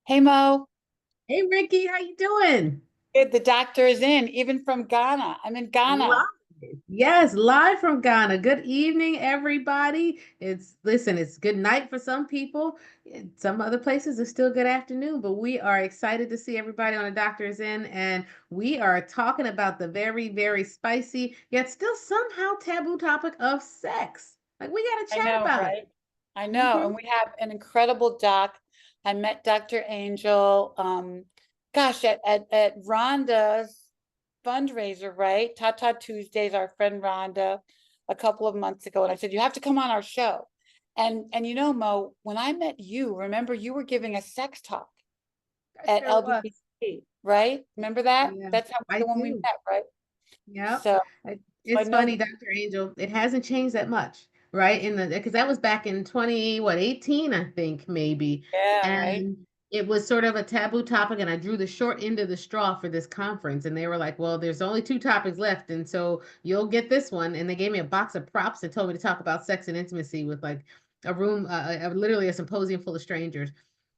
Hey Mo, Hey Ricky, how you doing? the doctor is in, even from Ghana. I'm in Ghana. Live. Yes, live from Ghana. Good evening, everybody. It's good night for some people. Some other places it's still good afternoon, but we are excited to see everybody on the Doctor's Inn, and we are talking about the very, very spicy, yet still somehow taboo topic of sex. Like we gotta I chat know, about it. right? I know. Hmm. And we have an incredible doc. I met Dr. Angel, at Rhonda's fundraiser, right? Tata Tuesdays, our friend Rhonda, a couple of months ago. And I said, you have to come on our show. And you know, Mo, when I met you, remember you were giving a sex talk I at sure was. LBBC, right? Remember that? Yeah, That's how I the one we do. met, right? Yep. So I It's know funny, that. Dr. Angel. It hasn't changed that much, right? Because that was back in 18, I think, maybe. Yeah, right. And it was sort of a taboo topic, and I drew the short end of the straw for this conference. And they were like, well, there's only two topics left, and so you'll get this one. And they gave me a box of props and told me to talk about sex and intimacy with like a room, literally a symposium full of strangers.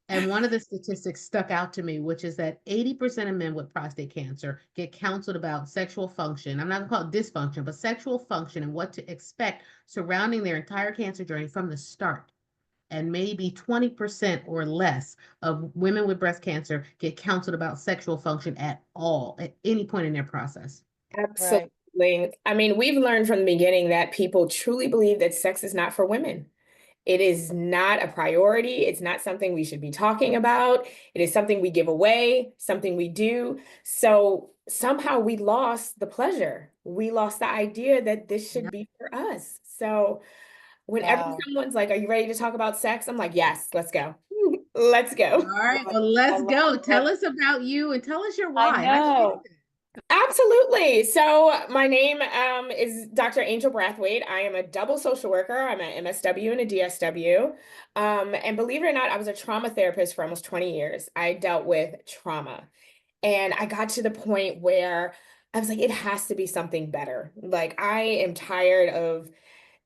And one of the statistics stuck out to me, which is that 80% of men with prostate cancer get counseled about sexual function. I'm not going to call it dysfunction, but sexual function and what to expect surrounding their entire cancer journey from the start. And maybe 20% or less of women with breast cancer get counseled about sexual function at all, at any point in their process. Right. Absolutely. I mean, we've learned from the beginning that people truly believe that sex is not for women. It is not a priority. It's not something we should be talking about. It is something we give away, something we do. So somehow we lost the pleasure. We lost the idea that this should Yep. be for us. So whenever Wow. someone's like, "Are you ready to talk about sex?" I'm like, "Yes, let's go. Let's All go." right, well, I let's love go. that. Tell us about you and tell us your I why. How'd you get know. there? Absolutely. So my name is Dr. Angel Brathwaite. I am a double social worker. I'm an MSW and a DSW. And believe it or not, I was a trauma therapist for almost 20 years. I dealt with trauma. And I got to the point where I was like, it has to be something better. Like, I am tired of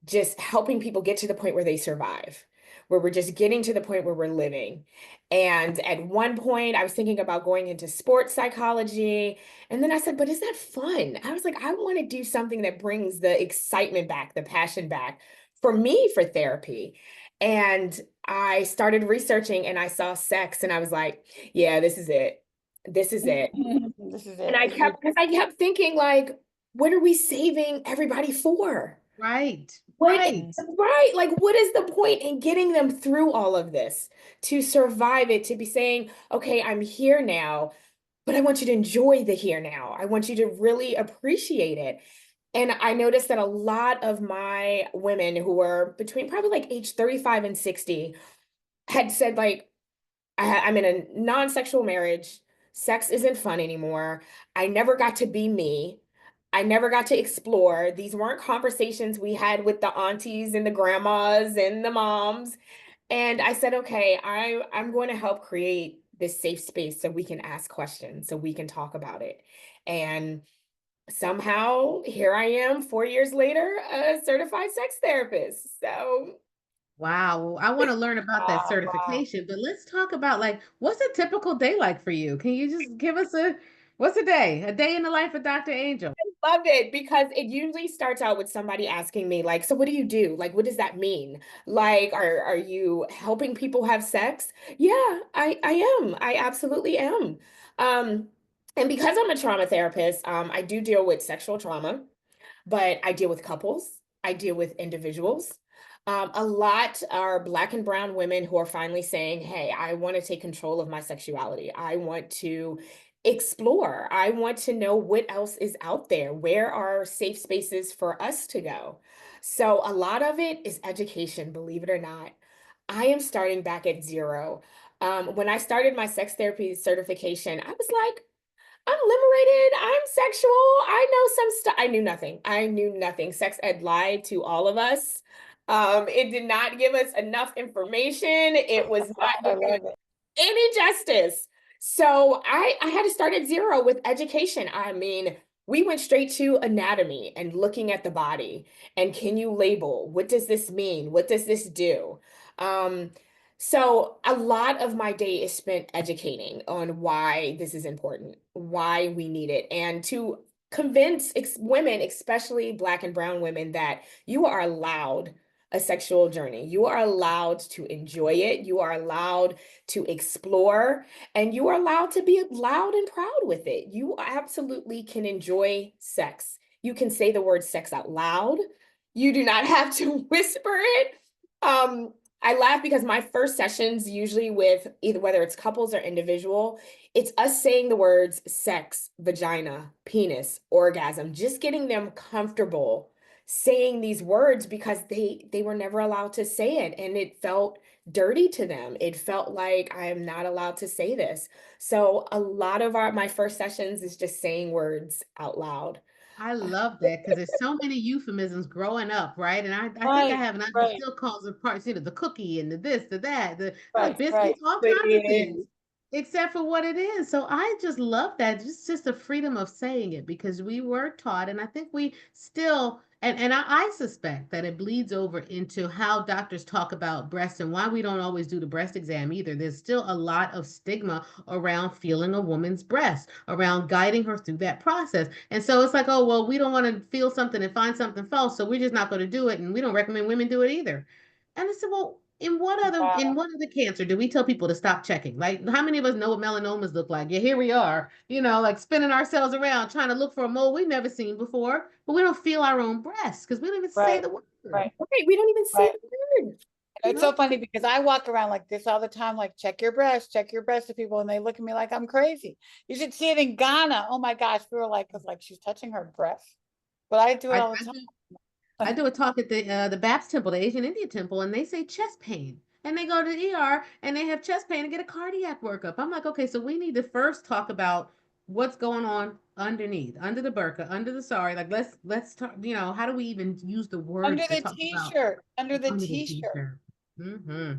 just helping people get to the point where they survive, where we're just getting to the point where we're living. And at one point, I was thinking about going into sports psychology. And then I said, but is that fun? I was like, I want to do something that brings the excitement back, the passion back for me for therapy. And I started researching and I saw sex and I was like, yeah, this is it. This is it. This is And it. This is your because I kept thinking, like, what are we saving everybody for? Right, What, right. right? Like, what is the point in getting them through all of this to survive it, to be saying, okay, I'm here now, but I want you to enjoy the here now. I want you to really appreciate it. And I noticed that a lot of my women who were between probably like age 35 and 60 had said, like, I'm in a non-sexual marriage. Sex isn't fun anymore. I never got to be me. I never got to explore. These weren't conversations we had with the aunties and the grandmas and the moms. And I said, okay, I'm going to help create this safe space so we can ask questions, so we can talk about it. And somehow here I am 4 years later, a certified sex therapist. So Wow. Well, I want to learn about that wow, wow. certification, but let's talk about like what's a typical day like for you? Can you just give us what's a day? A day in the life of Dr. Angel. love it because it usually starts out with somebody asking me, like, so what do you do? Like, what does that mean? Like, are you helping people have sex? Yeah, I am. I absolutely am. Um, and because I'm a trauma therapist, I do deal with sexual trauma, but I deal with couples, I deal with individuals. A lot are Black and brown women who are finally saying, hey, I want to take control of my sexuality. I want to explore. I want to know what else is out there. Where are safe spaces for us to go? So, a lot of it is education, believe it or not. I am starting back at zero. When I started my sex therapy certification, I was like, I'm liberated. I'm sexual. I know some stuff. I knew nothing. I knew nothing. Sex ed lied to all of us. It did not give us enough information. It was not I giving us love it. any justice. So I had to start at zero with education. I mean, we went straight to anatomy and looking at the body and can you label? What does this mean? What does this do? Um, So a lot of my day is spent educating on why this is important, why we need it, and to convince women, especially Black and Brown women, that you are allowed a sexual journey. You are allowed to enjoy it. You are allowed to explore, and you are allowed to be loud and proud with it. You absolutely can enjoy sex. You can say the word sex out loud. You do not have to whisper it. I laugh because my first sessions, usually with either whether it's couples or individual, it's us saying the words sex, vagina, penis, orgasm, just getting them comfortable saying these words because they were never allowed to say it and it felt dirty to them. It felt like I am not allowed to say this. So a lot of my first sessions is just saying words out loud. I love that because there's so many euphemisms growing up, right? And I think I Right, have an aunt who right, still calls it parts, the cookie and the this, the that, the right, right. biscuits, all kinds of things, except for what it is. So I just love that. Just the freedom of saying it because we were taught, and I think we still, and I suspect that it bleeds over into how doctors talk about breasts and why we don't always do the breast exam either. There's still a lot of stigma around feeling a woman's breast, around guiding her through that process. And so it's like, oh, well, we don't want to feel something and find something false, so we're just not going to do it, and we don't recommend women do it either. And I said, well, in Wow, what other cancer do we tell people to stop checking? Like, how many of us know what melanomas look like? Yeah, here we are, like spinning ourselves around trying to look for a mole we've never seen before, but we don't feel our own breasts because we don't even say right, the word. right, Right, we don't even say right. the word, you It's know? so funny because I walk around like this all the time, like check your breast to people, and they look at me like I'm crazy. You should see it in Ghana. Oh my gosh, we were like, cause like she's touching her breast, but I do it I, all the I time. do I do a talk at the Baptist temple, the Asian Indian temple, and they say chest pain. And they go to the ER and they have chest pain and get a cardiac workup. I'm like, okay, so we need to first talk about what's going on underneath, under the burqa, under the sari. Like let's talk, how do we even use the Under words to the talk about t-shirt, under the under the t-shirt, t-shirt? Hmm.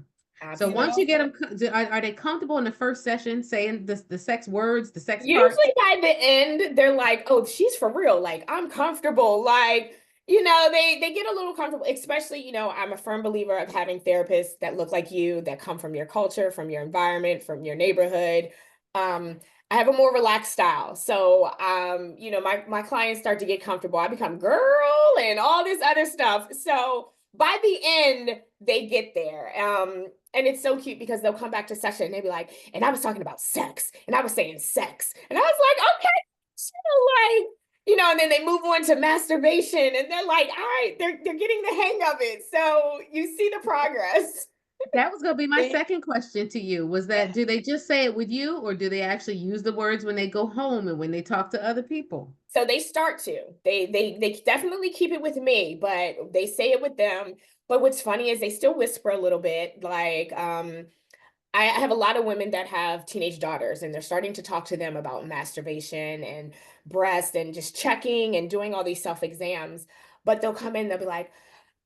So you once Absolutely. you know? get them, are they comfortable in the first session saying the sex words, the sex parts? Usually by the end, they're like, "Oh, she's for real. Like, I'm comfortable." Like, they get a little comfortable, especially, I'm a firm believer of having therapists that look like you, that come from your culture, from your environment, from your neighborhood. I have a more relaxed style. So, my clients start to get comfortable. I become girl and all this other stuff. So, by the end, they get there. And it's so cute because they'll come back to session and they'll be like, and I was talking about sex and I was saying sex. And I was like, okay, chill, and then they move on to masturbation and they're like, all right, they're getting the hang of it. So you see the progress. That was going to be my They- second question to you was that do they just say it with you or do they actually use the words when they go home and when they talk to other people? So they start to. They definitely keep it with me, but they say it with them. But what's funny is they still whisper a little bit. Like, I have a lot of women that have teenage daughters, and they're starting to talk to them about masturbation and breast and just checking and doing all these self exams. But they'll come in, they'll be like,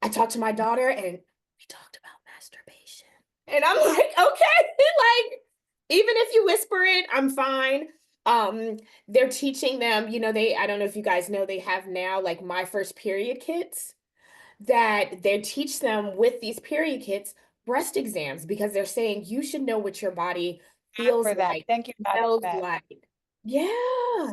I talked to my daughter and we talked about masturbation. And I'm like, okay, like, even if you whisper it, I'm fine. They're teaching them, I don't know if you guys know, they have now like my first period kits that they teach them with these period kits breast exams because they're saying you should know what your body feels for that. like, Thank you, Matt, for smells that. like. Yeah.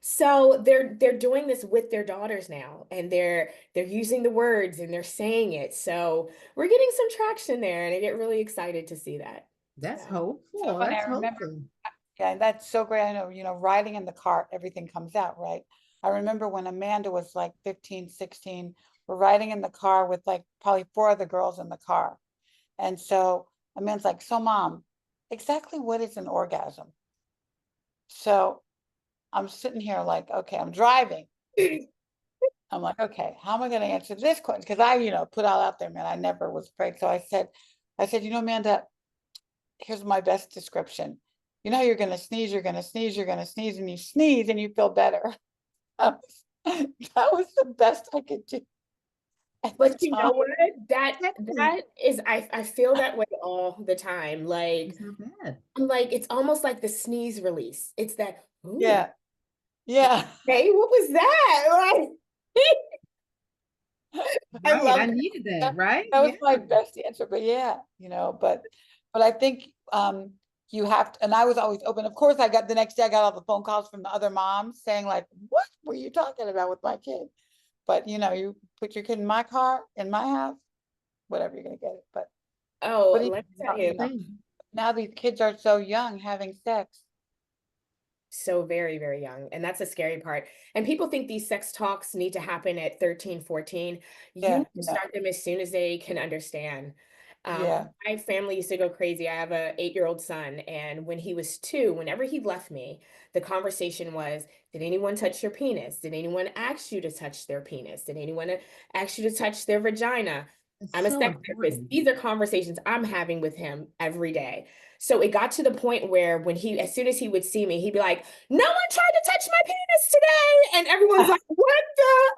So they're doing this with their daughters now and they're using the words and they're saying it. So we're getting some traction there and I get really excited to see that. That's Yeah. So hopeful. funny. That's I remember, hopeful. yeah, that's so great. I know, riding in the car, everything comes out, right? I remember when Amanda was like 15, 16, we're riding in the car with like probably four other girls in the car. And so Amanda's like, so mom, exactly what is an orgasm? So I'm sitting here like, okay, I'm driving. I'm like, okay, how am I going to answer this question? Because I, put all out there, man, I never was afraid. So I said, Amanda, here's my best description. You know, you're going to sneeze, you're going to sneeze, you're going to sneeze, and you sneeze and you feel better. That was the best I could do at the But you know time. what? That Technically, that is I feel that way all the time. Like it's not bad. I'm like, it's almost like the sneeze release. It's that, ooh, Yeah. Yeah. hey, what was that? Like, I Right. love I needed that, right? that was Yeah. my best answer, but yeah, but I think you have to, and I was always open. Of course, I got the next day I got all the phone calls from the other moms saying like, what were you talking about with my kid? But you put your kid in my car, in my house, whatever, you're gonna get it. But Oh, what do let me tell you. Same. now these kids are so young having sex. So very, very young. And that's the scary part. And people think these sex talks need to happen at 13, 14. You Yeah, need to start them as soon as they can understand. yeah, My family used to go crazy. I have a 8-year-old son, and when he was 2, whenever he left me, the conversation was, did anyone touch your penis? Did anyone ask you to touch their penis? Did anyone ask you to touch their vagina? It's I'm a so sex therapist. important. These are conversations I'm having with him every day. So it got to the point where as soon as he would see me, he'd be like, no one tried to touch my penis today. And everyone's like, what the?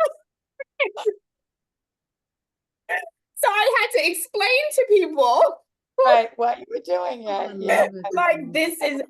So I had to explain to people, right. What you were doing, Oh, yeah, I yeah. love it. like,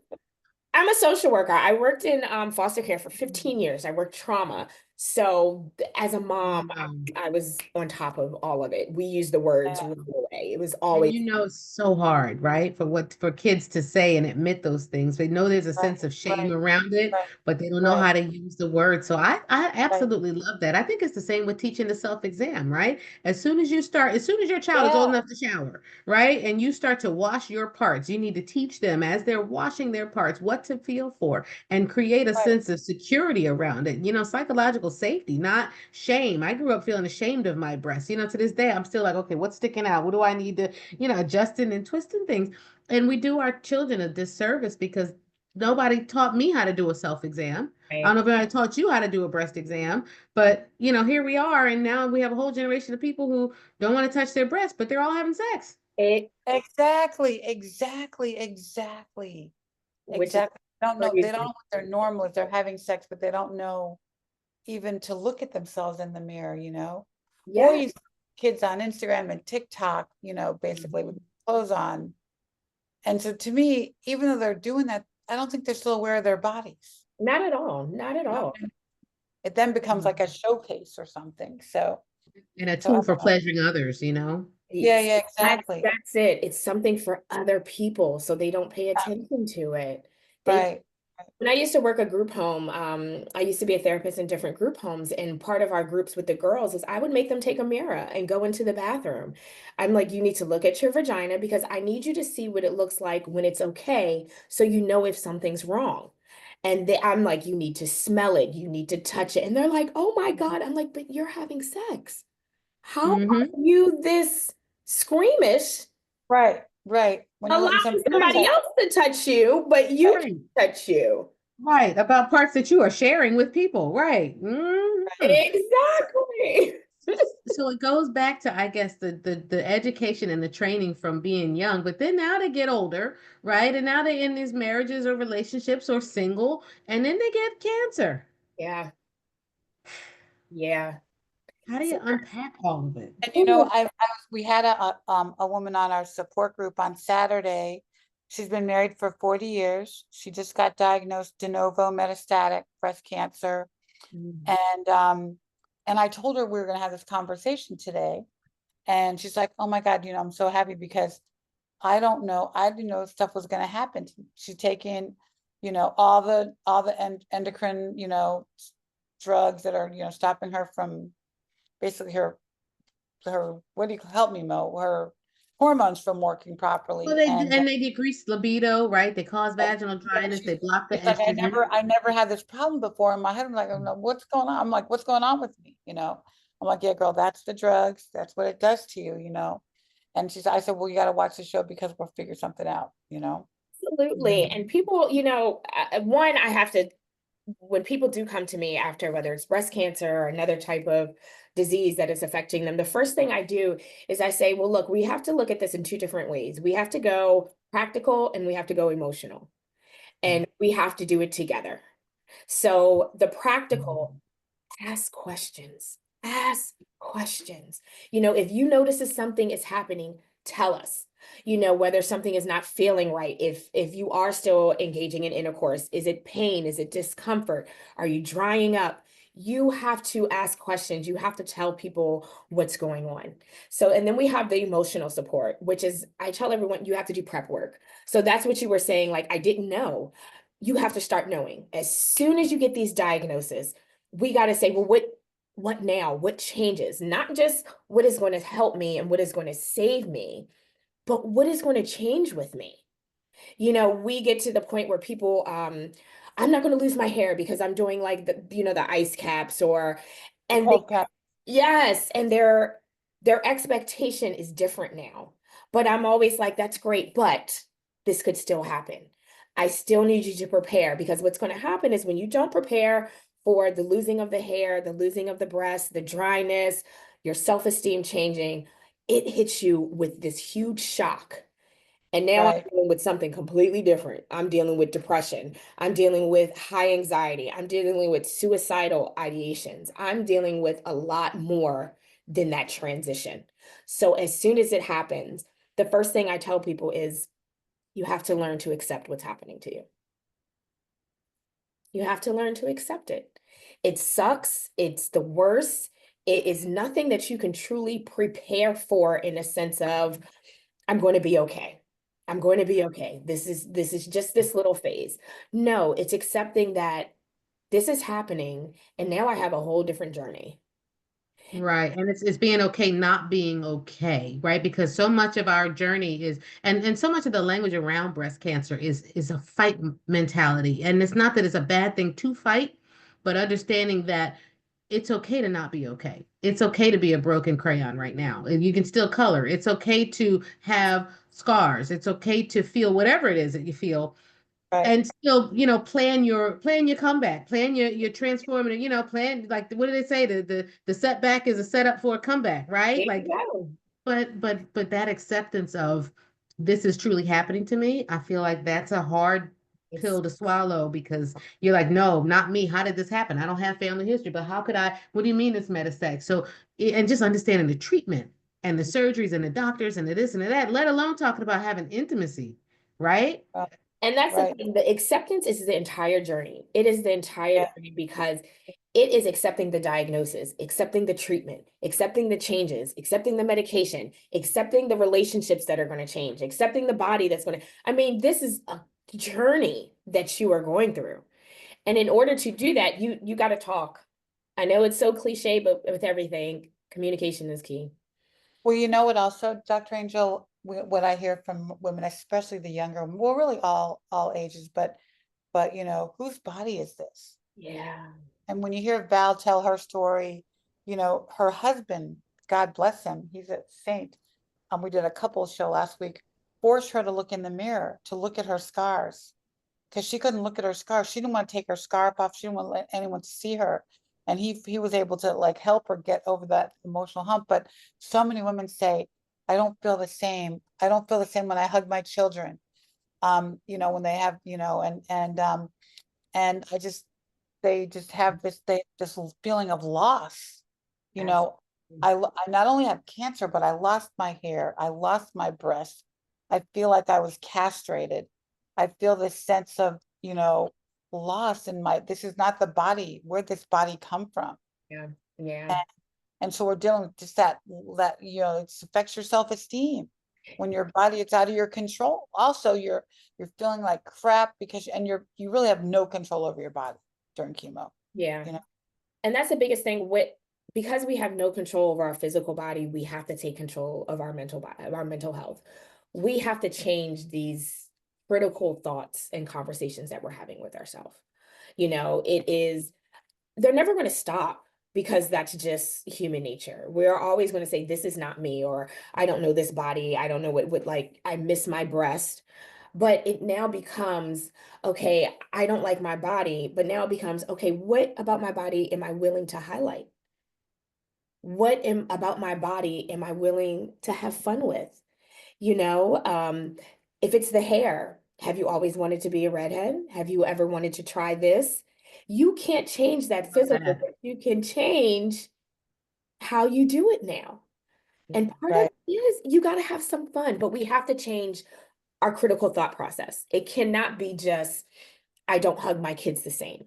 I'm a social worker. I worked in foster care for 15 years. I worked trauma. So as a mom, Wow. I was on top of all of it. We used the words Yeah. right away. It was And always, it's so hard, right? For kids to say and admit those things. They know there's a Right, sense of shame right, around it, right, but they don't know right, how to use the word. So I right. absolutely love that. I think it's the same with teaching the self-exam, right? As soon as your child is old Yeah, enough to shower, right? And you start to wash your parts, you need to teach them as they're washing their parts what to feel for and create a right. sense of security around it. Psychological safety, not shame. I grew up feeling ashamed of my breasts. To this day, I'm still like, okay, what's sticking out? What do I need to adjusting and twisting things. And we do our children a disservice because nobody taught me how to do a self-exam. I don't right. know if anybody taught you how to do a breast exam, but here we are, and now we have a whole generation of people who don't want to touch their breasts, but they're all having sex. Exactly, exactly, exactly, Which is exactly. They don't know crazy. what their normal is. They're having sex, but they don't know even to look at themselves in the mirror. Or Yeah. you see kids on Instagram and TikTok, basically with clothes on. And so to me, even though they're doing that, I don't think they're still aware of their bodies. Not at all. Not at You know? all. It then becomes Mhm. like a showcase or something. And a So I tool for don't know. pleasuring others. Yeah, Yes, yeah, exactly. that's it. It's something for other people, so they don't pay attention to it. They Right. When I used to work a group home, I used to be a therapist in different group homes, and part of our groups with the girls is I would make them take a mirror and go into the bathroom. I'm like, you need to look at your vagina because I need you to see what it looks like when it's okay, so you know if something's wrong. I'm like, you need to smell it, you need to touch it. And they're like, oh my God. I'm like, but you're having sex. How are Hmm. you this squeamish Right. Right. When you're letting allowing somebody do somebody that. else to touch you, but you Right. can't touch you? Right. About parts that you are sharing with people. Right. Hmm. Exactly. So it goes back to, I guess, the education and the training from being young, but then now they get older, right? And now they're in these marriages or relationships or single, and then they get cancer. Yeah, yeah. How do you unpack all of it? And Ooh, we had a woman on our support group on Saturday. She's been married for 40 years. She just got diagnosed de novo metastatic breast cancer. mm, And I told her we were gonna have this conversation today. And she's like, oh my God, I'm so happy because I don't know, I didn't know stuff was gonna happen. She's taking, all the endocrine, drugs that are, stopping her from basically her what do you help me, Mo? Her hormones from working Well, properly. they decrease libido, right? They cause Yeah, vaginal yeah, dryness. They block the she's like, estrogen. I never had this problem before in my head. I'm like, oh no, what's going on? I'm like, what's going on with me? I'm like, yeah, girl, that's the drugs. That's what it does to you. And I said, well, you got to watch the show because we'll figure something out. absolutely. And people, one, I have to, when people do come to me after whether it's breast cancer or another type of disease that is affecting them, the first thing I do is I say, well, look, we have to look at this in two different ways. We have to go practical and we have to go emotional, and we have to do it together. So the practical, ask questions. Ask questions. If you notice that something is happening, tell us. Whether something is not feeling right, if you are still engaging in intercourse, is it pain? Is it discomfort? Are you drying up? you have to ask questions. You have to tell people what's going on. So, and then we have the emotional support, which is, I tell everyone, you have to do prep work. So that's what you were saying, like, I didn't know. You have to start knowing. As soon as you get these diagnoses, we got to say, well, what now? What changes? Not just what is going to help me and what is going to save me, but what is going to change with me? You know, we get to the point where people, I'm not going to lose my hair because I'm doing like the ice caps and they, Okay, yes, and their expectation is different now. But I'm always like, that's great, but this could still happen. I still need you to prepare, because what's going to happen is when you don't prepare for the losing of the hair, the losing of the breast, the dryness, your self-esteem changing, it hits you with this huge shock. And now I'm right. dealing with something completely different. I'm dealing with depression. I'm dealing with high anxiety. I'm dealing with suicidal ideations. I'm dealing with a lot more than that transition. So as soon as it happens, the first thing I tell people is you have to learn to accept what's happening to you. You have to learn to accept it. It sucks. It's the worst. It is nothing that you can truly prepare for, in a sense of, I'm going to be okay. I'm going to be okay. This is just this little phase. No, it's accepting that this is happening and now I have a whole different journey. Right. And it's being okay not being okay, right? Because so much of our journey is and so much of the language around breast cancer is a fight mentality. And it's not that it's a bad thing to fight, but understanding that it's okay to not be okay. It's okay to be a broken crayon right now. And you can still color. It's okay to have scars. It's okay to feel whatever it is that you feel, Right. and still, plan your comeback, plan your transformative, plan, like, what do they say, the setback is a setup for a comeback, right? There you Like, go. but that acceptance of this is truly happening to me, I feel like that's a hard It's pill to swallow, because you're like, no, not me. How did this happen? I don't have family history, but how could I? What do you mean it's metastatic? So, and just understanding the treatment and the surgeries and the doctors and the this and the that, let alone talking about having intimacy, right? Right. And that's the Right. thing. The acceptance is the entire journey. It is the entire Yeah. journey, because it is accepting the diagnosis, accepting the treatment, accepting the changes, accepting the medication, accepting the relationships that are going to change, accepting the body that's going to, I mean, this is a journey that you are going through. And in order to do that, you got to talk. I know it's so cliche, but with everything, communication is key. Well, you know what also, Dr. Angel, what I hear from women, especially the younger, well, really all ages, but whose body is this? Yeah. And when you hear Val tell her story, her husband, God bless him, he's a saint. We did a couple show last week, forced her to look in the mirror, to look at her scars, because she couldn't look at her scarf. She didn't want to take her scarf off. She didn't want to let anyone see her. And he was able to like help her get over that emotional hump. But so many women say, I don't feel the same. I don't feel the same when I hug my children. When they have, and they just have this feeling of loss. You know, Absolutely. I not only have cancer, but I lost my hair. I lost my breast. I feel like I was castrated. I feel this sense of, loss in this is not the body. Where'd this body come from? Yeah. Yeah. And, and so we're dealing with just that, it affects your self-esteem when your body is out of your control. Also, you're feeling like crap because, and you really have no control over your body during chemo, Yeah. you know? And that's the biggest thing because we have no control over our physical body, we have to take control of our mental body, of our mental health. We have to change these critical thoughts and conversations that we're having with ourselves. They're never going to stop, because that's just human nature. We're always going to say, this is not me, or I don't know this body. I don't know what like, I miss my breast. But it now becomes, okay, I don't like my body, but now it becomes, okay, what about my body am I willing to highlight? About my body am I willing to have fun with? You know, um, if it's the hair, have you always wanted to be a redhead? Have you ever wanted to try this? You can't change that physical, That. but you can change how you do it now. And part of Right. it is you got to have some fun, but we have to change our critical thought process. It cannot be just, I don't hug my kids the same.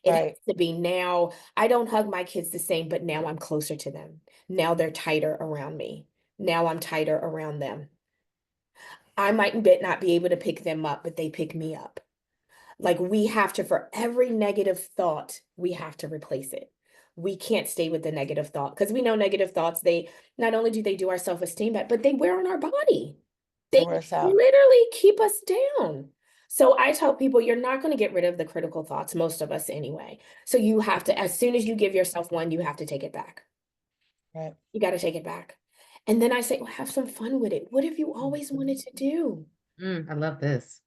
It has Right. to be now. I don't hug my kids the same, but now I'm closer to them. Now they're tighter around me. Now I'm tighter around them. I might not be able to pick them up, but they pick me up. Like we have to, for every negative thought, we have to replace it. We can't stay with the negative thought because we know negative thoughts, they not only do they do our self-esteem back, but they wear on our body. They They wear us out. literally keep us down. So I tell people you're not going to get rid of the critical thoughts, most of us anyway. So you have to, as soon as you give yourself one, you have to take it back. Right. You got to take it back. And then I say, well, have some fun with it. What have you always wanted to do? I love this.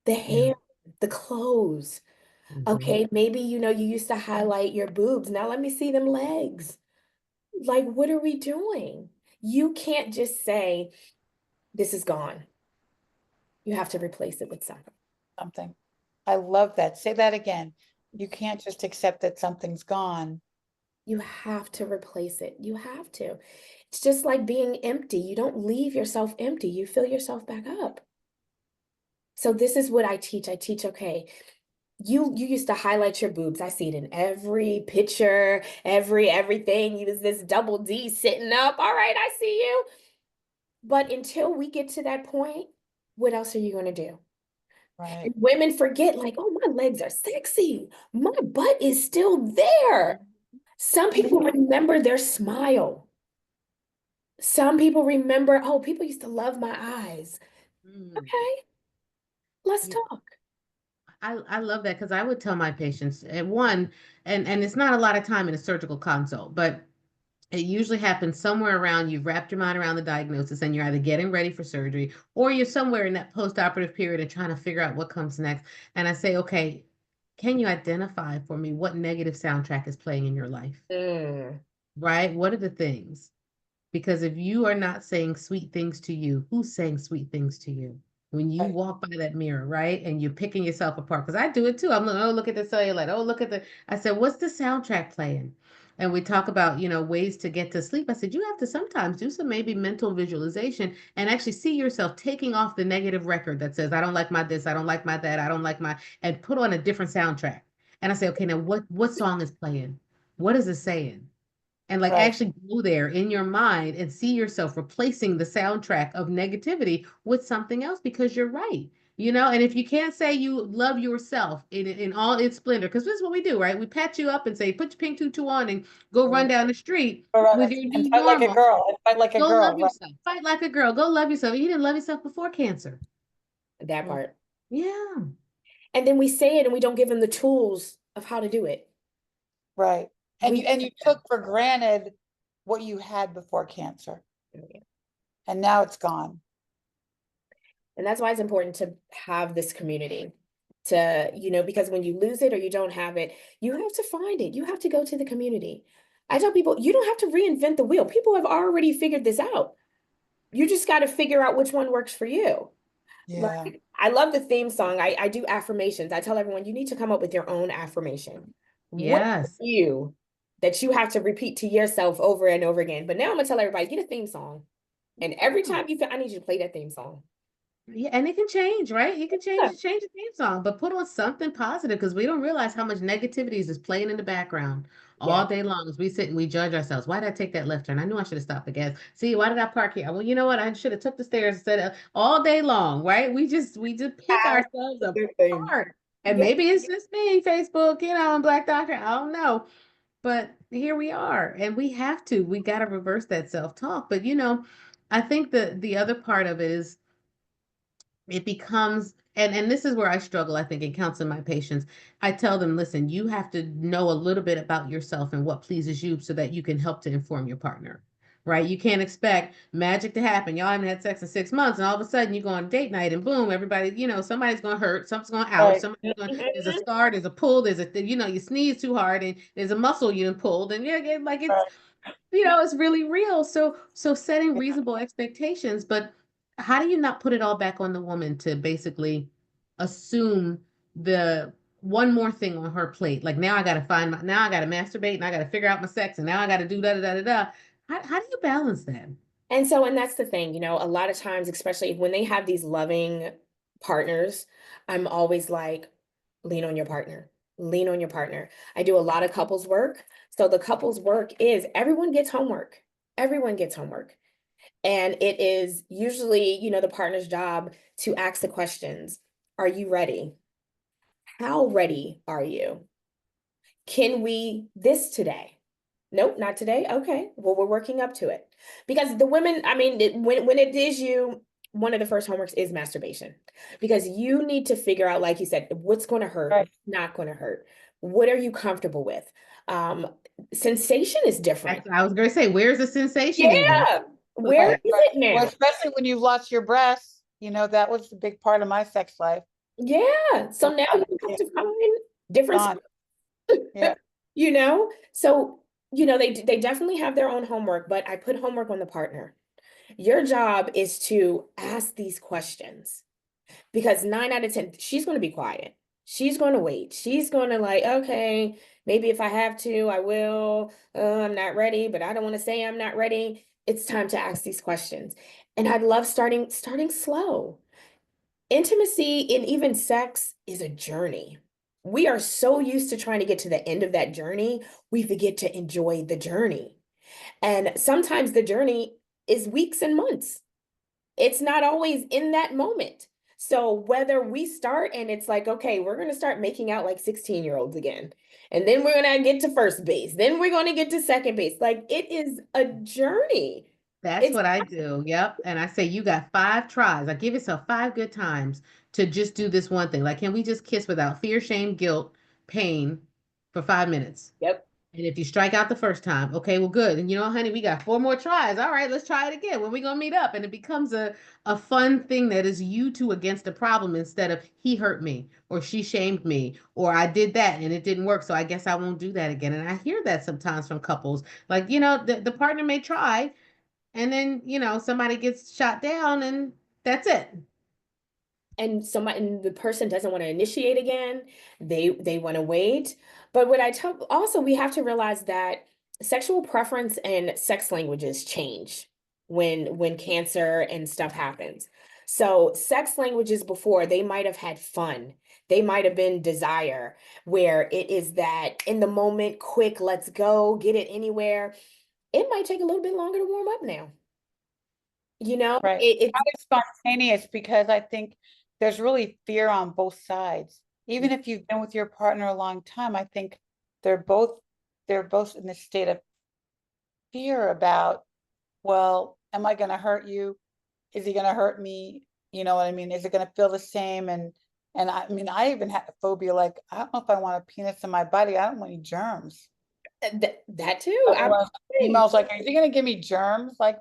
The Yeah. hair, the clothes. Mhm. Okay, maybe you know you used to highlight your boobs. Now let me see them legs. Like, what are we doing? You can't just say, this is gone. You have to replace it with something. Something. I love that. Say that again. You can't just accept that something's gone. You have to replace it. You have to. It's just like being empty. You don't leave yourself empty. You fill yourself back up. So this is what I teach. I teach, okay, you used to highlight your boobs. I see it in every picture, everything. You was this double D sitting up. All right, I see you. But until we get to that point, what else are you going to do? Right. And women forget, like, oh, my legs are sexy. My butt is still there. Some people remember their smile. Some people remember, oh, people used to love my eyes. Mm. Okay, let's Yeah. talk. I love that because I would tell my patients and it's not a lot of time in a surgical consult, but it usually happens somewhere around you've wrapped your mind around the diagnosis and you're either getting ready for surgery or you're somewhere in that post-operative period and trying to figure out what comes next. And I say, okay, can you identify for me what negative soundtrack is playing in your life? Mm, Right? What are the things? Because if you are not saying sweet things to you, who's saying sweet things to you? When you Right. walk by that mirror, right? And you're picking yourself apart. Because I do it too. I'm like, oh, look at the cellulite. Oh, look at the. I said, what's the soundtrack playing? And we talk about, ways to get to sleep. I said, you have to sometimes do some maybe mental visualization and actually see yourself taking off the negative record that says, I don't like my this, I don't like my that, I don't like my, and put on a different soundtrack. And I say, okay, now what song is playing? What is it saying? And like Right. actually go there in your mind and see yourself replacing the soundtrack of negativity with something else because you're right. And if you can't say you love yourself in all its splendor, because this is what we do, right? We pat you up and say, put your pink tutu on and go run down the street with your And new fight like a normal. girl. And fight like a Go love girl. Right. yourself. Fight like a girl. Go love yourself. You didn't love yourself before cancer. that part. Yeah. And then we say it and we don't give them the tools of how to do it. Right. And We, you took for granted what you had before cancer. And now it's gone. and that's why it's important to have this community to, because when you lose it or you don't have it, you have to find it. You have to go to the community. I tell people, you don't have to reinvent the wheel. People have already figured this out. You just got to figure out which one works for you. Yeah. Like, I love the theme song. I do affirmations. I tell everyone you need to come up with your own affirmation. What Yes. you that you have to repeat to yourself over and over again. But now I'm gonna tell everybody, get a theme song. And every time you feel, I need you to play that theme song. Yeah, and it can change, right? You can Yeah. change the theme song, but put on something positive because we don't realize how much negativity is just playing in the background Yeah. all day long as we sit and we judge ourselves. Why did I take that left turn? I knew I should have stopped the gas. See, why did I park here? Well, you know what? I should have took the stairs instead of all day long, right? We just pick Have ourselves your thing. apart. And Yeah. maybe it's just me, Facebook, and Black Doctor. I don't know. But here we are, and we got to reverse that self-talk. But I think the other part of it is it becomes and this is where I struggle, I think, in counseling my patients. I tell them, listen, you have to know a little bit about yourself and what pleases you so that you can help to inform your partner. Right? You can't expect magic to happen. Y'all haven't had sex in 6 months, and all of a sudden you go on date night and boom, everybody, somebody's gonna hurt, something's gonna ouch, Right. there's a scar, there's a pull, you sneeze too hard and there's a muscle you pulled, and like Right. it's really real. So setting Yeah. reasonable expectations, but how do you not put it all back on the woman to basically assume the one more thing on her plate? Like now I got to now I got to masturbate and I got to figure out my sex and now I got to do da da da da da. How do you balance that? And that's the thing, a lot of times, especially when they have these loving partners, I'm always like, lean on your partner. Lean on your partner. I do a lot of couples work. So the couples work is everyone gets homework. Everyone gets homework. And it is usually, the partner's job to ask the questions. Are you ready? How ready are you? Can we this today? Nope, not today. Okay. Well, we're working up to it. Because the women, I mean, when it is you, one of the first homeworks is masturbation. Because you need to figure out, like you said, what's going to hurt, Right. what's not going to hurt. What are you comfortable with? Um, Sensation is different. I was going to say, where's the sensation even? Yeah. Where Right, is right. it Well, now? especially when you've lost your breasts, that was a big part of my sex life. Yeah. So now you have to find different Gone. Yeah. So, they definitely have their own homework, but I put homework on the partner. Your job is to ask these questions because 9 out of 10, she's going to be quiet. She's going to wait. She's going to like, okay, maybe if I have to, I will. I'm not ready, but I don't want to say I'm not ready. It's time to ask these questions. And I love starting slow. Intimacy and even sex is a journey. We are so used to trying to get to the end of that journey, we forget to enjoy the journey. And sometimes the journey is weeks and months. It's not always in that moment. So whether we start and it's like, okay, we're going to start making out like 16-year-olds again. And then we're going to get to first base. Then we're going to get to second base. Like it is a journey. That's It's what I do. Yep. And I say, you got 5 tries. I give yourself 5 good times to just do this one thing. Like, can we just kiss without fear, shame, guilt, pain for 5 minutes? Yep. And if you strike out the first time, okay, well, good. And honey, we got 4 more tries. All right, let's try it again. When we gonna meet up? And it becomes a fun thing that is you two against the problem instead of he hurt me or she shamed me or I did that and it didn't work. So I guess I won't do that again. And I hear that sometimes from couples. Like, the partner may try and then, somebody gets shot down and that's it. And the person doesn't want to initiate again. They want to wait. But what I tell also, we have to realize that sexual preference and sex languages change when cancer and stuff happens. So sex languages before, they might have had fun. They might have been desire, where it is that in the moment, quick, let's go, get it anywhere. It might take a little bit longer to warm up now. Right. It's It's spontaneous because I think there's really fear on both sides. Even if you've been with your partner a long time, I think they're both in a state of fear about, well, am I gonna hurt you? Is he gonna hurt me? You know what I mean? Is it gonna feel the same? And I mean, I even had a phobia, like, I don't know if I want a penis in my body. I don't want any germs. that too. Emails like, is he gonna give me germs? Like,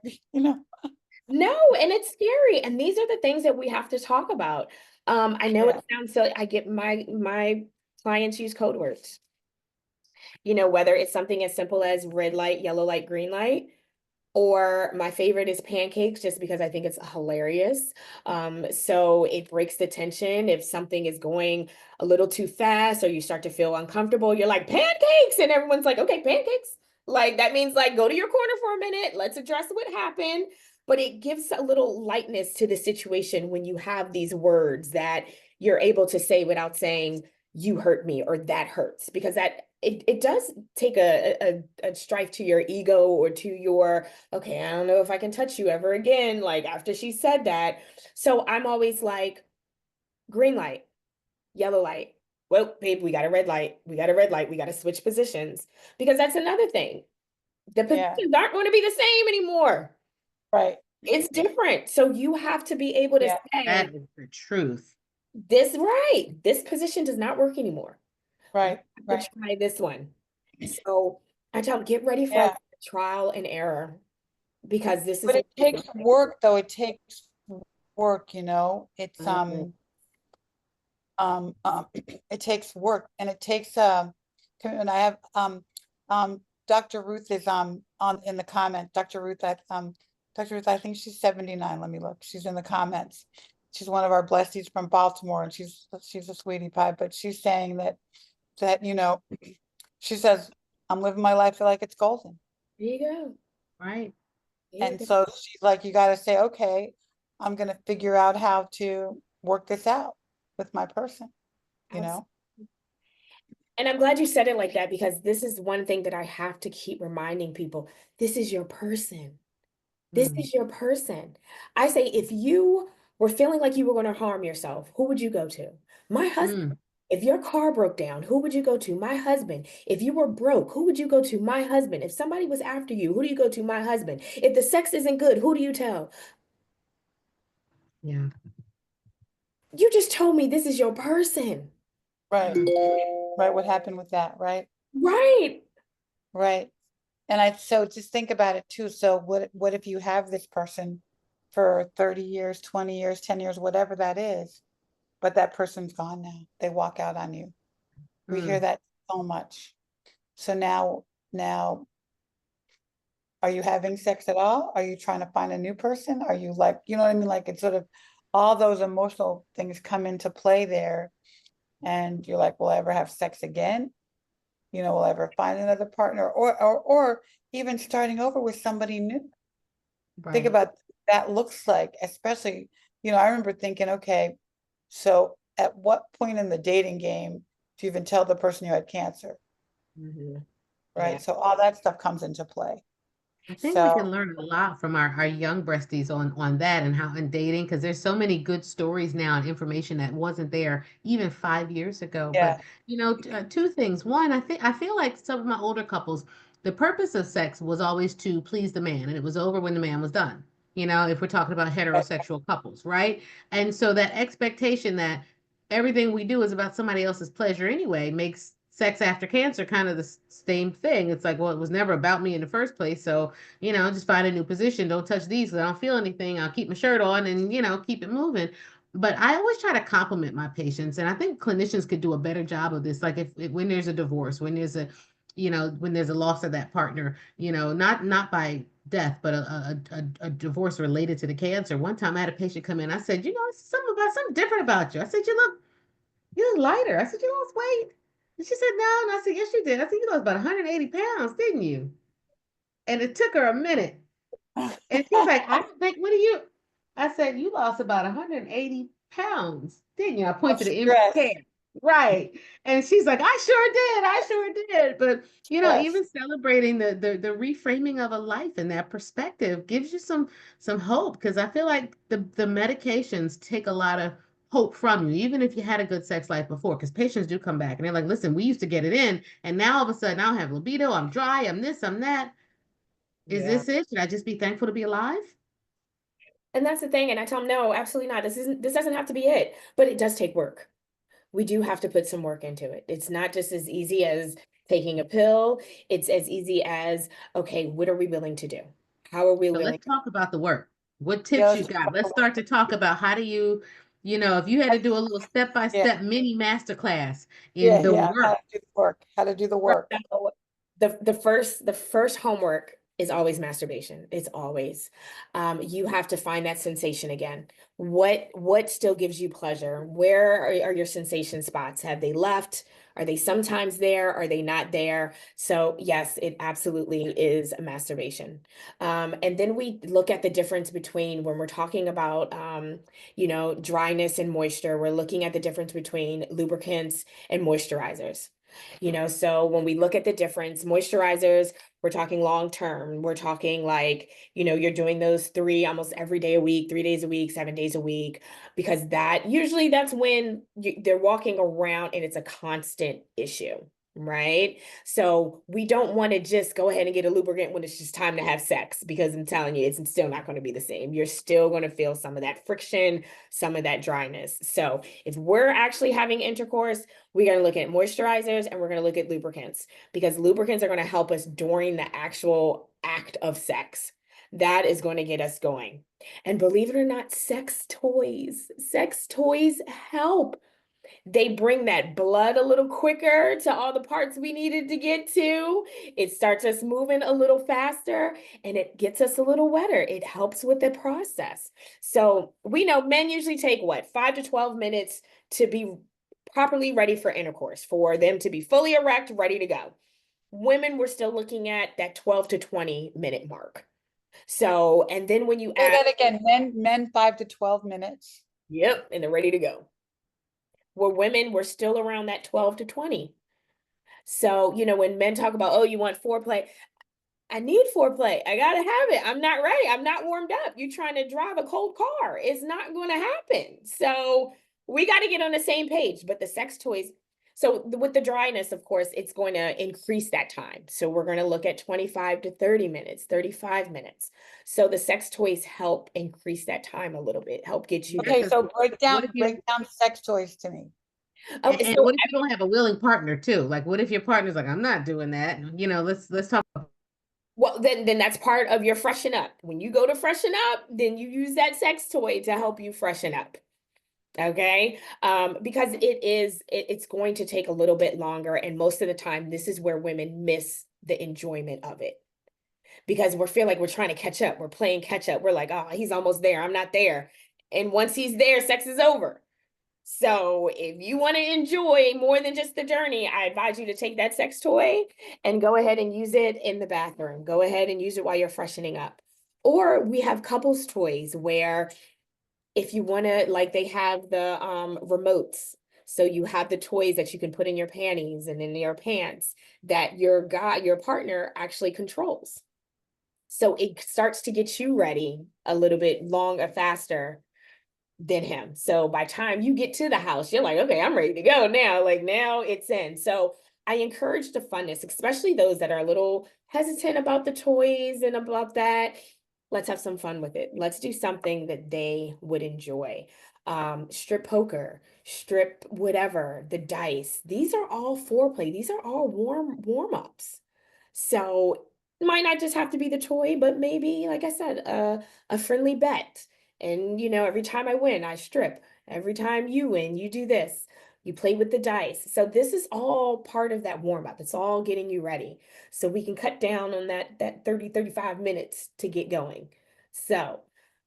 No, and it's scary. And these are the things that we have to talk about. I know Yeah. it sounds silly. I get my clients use code words. Whether it's something as simple as red light, yellow light, green light, or my favorite is pancakes, just because I think it's hilarious. So it breaks the tension. If something is going a little too fast or you start to feel uncomfortable, you're like, pancakes, and everyone's like, okay, pancakes. Like that means like go to your corner for a minute. Let's address what happened. But it gives a little lightness to the situation when you have these words that you're able to say without saying you hurt me or that hurts, because it does take a strife to your ego or to your, okay, I don't know if I can touch you ever again, like after she said that. So I'm always like, green light, yellow light. Well, babe, we got a red light. We got a red light. We got to switch positions, because that's another thing. The Yeah. positions aren't going to be the same anymore. Right. It's different. So you have to be able to Yeah. say, That is the truth. this position does not work anymore. Right. To Right. try this one. So I tell them, get ready for Yeah. trial and error, because this is But it takes work, though. It takes work, it's Mhm. it takes work, and it takes and I have Dr. Ruth is on in the comment. Dr. Ruth, I think she's 79. Let me look. She's in the comments. She's one of our blessees from Baltimore, and she's a sweetie pie, but she's saying that she says, I'm living my life like it's golden. There you go. Right. There you And go. so she's like, you got to say, okay, I'm going to figure out how to work this out with my person, Absolutely. And I'm glad you said it like that, because this is one thing that I have to keep reminding people. This is your person. This Mm, is your person. I say, if you were feeling like you were going to harm yourself, who would you go to? My husband. mm. If your car broke down, who would you go to? My husband. If you were broke, who would you go to? My husband. If somebody was after you, who do you go to? My husband. If the sex isn't good, who do you tell? Yeah. You just told me this is your person. Right, Mm, right. What happened with that, right? Right. Right. And so just think about it too. So what if you have this person for 30 years, 20 years, 10 years, whatever that is, but that person's gone now. They walk out on you. We hear mm. that so much. So now are you having sex at all? Are you trying to find a new person? Are you like, you know what I mean? Like it's sort of all those emotional things come into play there. And you're like, will I ever have sex again? You know, will I ever find another partner? Or even starting over with somebody new. Think Right. about that looks like, especially, I remember thinking, okay, so at what point in the dating game do you even tell the person you had cancer? Mhm. Yeah. Right? So all that stuff comes into play. I think we So can learn a lot from our young breasties on that and how in dating, because there's so many good stories now and information that wasn't there even 5 years ago. yeah, But two things. One, I feel like some of my older couples, the purpose of sex was always to please the man, and it was over when the man was done. If we're talking about right, heterosexual couples, right? And so that expectation that everything we do is about somebody else's pleasure anyway makes sex after cancer kind of the same thing. It's like, well, it was never about me in the first place, so just find a new position. Don't touch these because I don't feel anything. I'll keep my shirt on and, keep it moving. But I always try to compliment my patients. And I think clinicians could do a better job of this. Like if when there's a divorce, when there's a loss of that partner, not by death, but a divorce related to the cancer. One time I had a patient come in. I said, it's something different about you. I said, you look lighter. I said, you lost weight. And she said, no. And I said, yes, you did. I said, you lost about 180 pounds, didn't you? And it took her a minute. And she's like, I think, what do you? I said, you lost about 180 pounds, didn't you? I of point to the empty stress, can. Right. And she's like, I sure did. I sure did. But, stress. even celebrating the reframing of a life and that perspective gives you some hope. Because I feel like the medications take a lot of hope from you, even if you had a good sex life before. Because patients do come back and they're like, listen, we used to get it in, and now all of a sudden I don't have libido, I'm dry, I'm this, I'm that. Is Yeah. this it? Should I just be thankful to be alive? And that's the thing. And I tell them, no, absolutely not. This doesn't have to be it, but it does take work. We do have to put some work into it. It's not just as easy as taking a pill. It's as easy as, okay, what are we willing to do? How are we So willing let's to? talk about the work. What Yeah, tips let's you talk got? about Let's the start to talk about how do you, if you had to do a little yeah, step-by-step mini master class in yeah, the yeah. How work. to do the work, how to do the work. So the first homework is always masturbation. It's always you have to find that sensation again. What still gives you pleasure? Where are your sensation spots? Have they left? Are they sometimes there? Are they not there? So yes, it absolutely is masturbation. And then we look at the difference between when we're talking about dryness and moisture. We're looking at the difference between lubricants and moisturizers. So when we look at the difference, moisturizers, we're talking long term. We're talking like, you're doing those three almost every day a week, 3 days a week, 7 days a week, because that's when they're walking around and it's a constant issue. Right. So we don't want to just go ahead and get a lubricant when it's just time to have sex, because I'm telling you, it's still not going to be the same. You're still going to feel some of that friction, some of that dryness. So if we're actually having intercourse, we're going to look at moisturizers and we're going to look at lubricants, because lubricants are going to help us during the actual act of sex. That is going to get us going. And believe it or not, sex toys help. They bring that blood a little quicker to all the parts we needed to get to. It starts us moving a little faster and it gets us a little wetter. It helps with the process. So we know men usually take what, 5 to 12 minutes to be properly ready for intercourse, for them to be fully erect, ready to go. Women, we're still looking at that 12 to 20 minute mark. So, and then when you Say add, that again, men 5 to 12 minutes. yep, and they're ready to go. Where women, we're still around that 12 to 20. So, when men talk about, oh, you want foreplay, I need foreplay. I gotta have it. I'm not ready. I'm not warmed up. You're trying to drive a cold car. It's not going to happen. So we got to get on the same page. But the sex toys, so with the dryness, of course, it's going to increase that time. So we're going to look at 25 to 30 minutes, 35 minutes. So the sex toys help increase that time a little bit, help get you Okay, there. so break What if you down sex toys to me. Okay, and so what if you don't have a willing partner too? Like, what if your partner's like, I'm not doing that? Let's talk. well, then that's part of your freshen up. When you go to freshen up, then you use that sex toy to help you freshen up. Okay. Because it's going to take a little bit longer. And most of the time, this is where women miss the enjoyment of it because we feel like we're trying to catch up. We're playing catch up. We're like, oh, he's almost there. I'm not there. And once he's there, sex is over. So if you want to enjoy more than just the journey, I advise you to take that sex toy and go ahead and use it in the bathroom. Go ahead and use it while you're freshening up. Or we have couples toys where if you want to, like they have the remotes. So you have the toys that you can put in your panties and in your pants that your partner actually controls. So it starts to get you ready a little bit longer, faster than him. So by time you get to the house, you're like, okay, I'm ready to go now. Like now it's in. So I encourage the funness, especially those that are a little hesitant about the toys and about that. Let's have some fun with it. Let's do something that they would enjoy. Strip poker, strip whatever, the dice. These are all foreplay. These are all warm-ups. So it might not just have to be the toy, but maybe, like I said, a friendly bet. And every time I win, I strip. Every time you win, you do this. You play with the dice. So this is all part of that warm up. It's all getting you ready. So we can cut down on that 30, 35 minutes to get going. So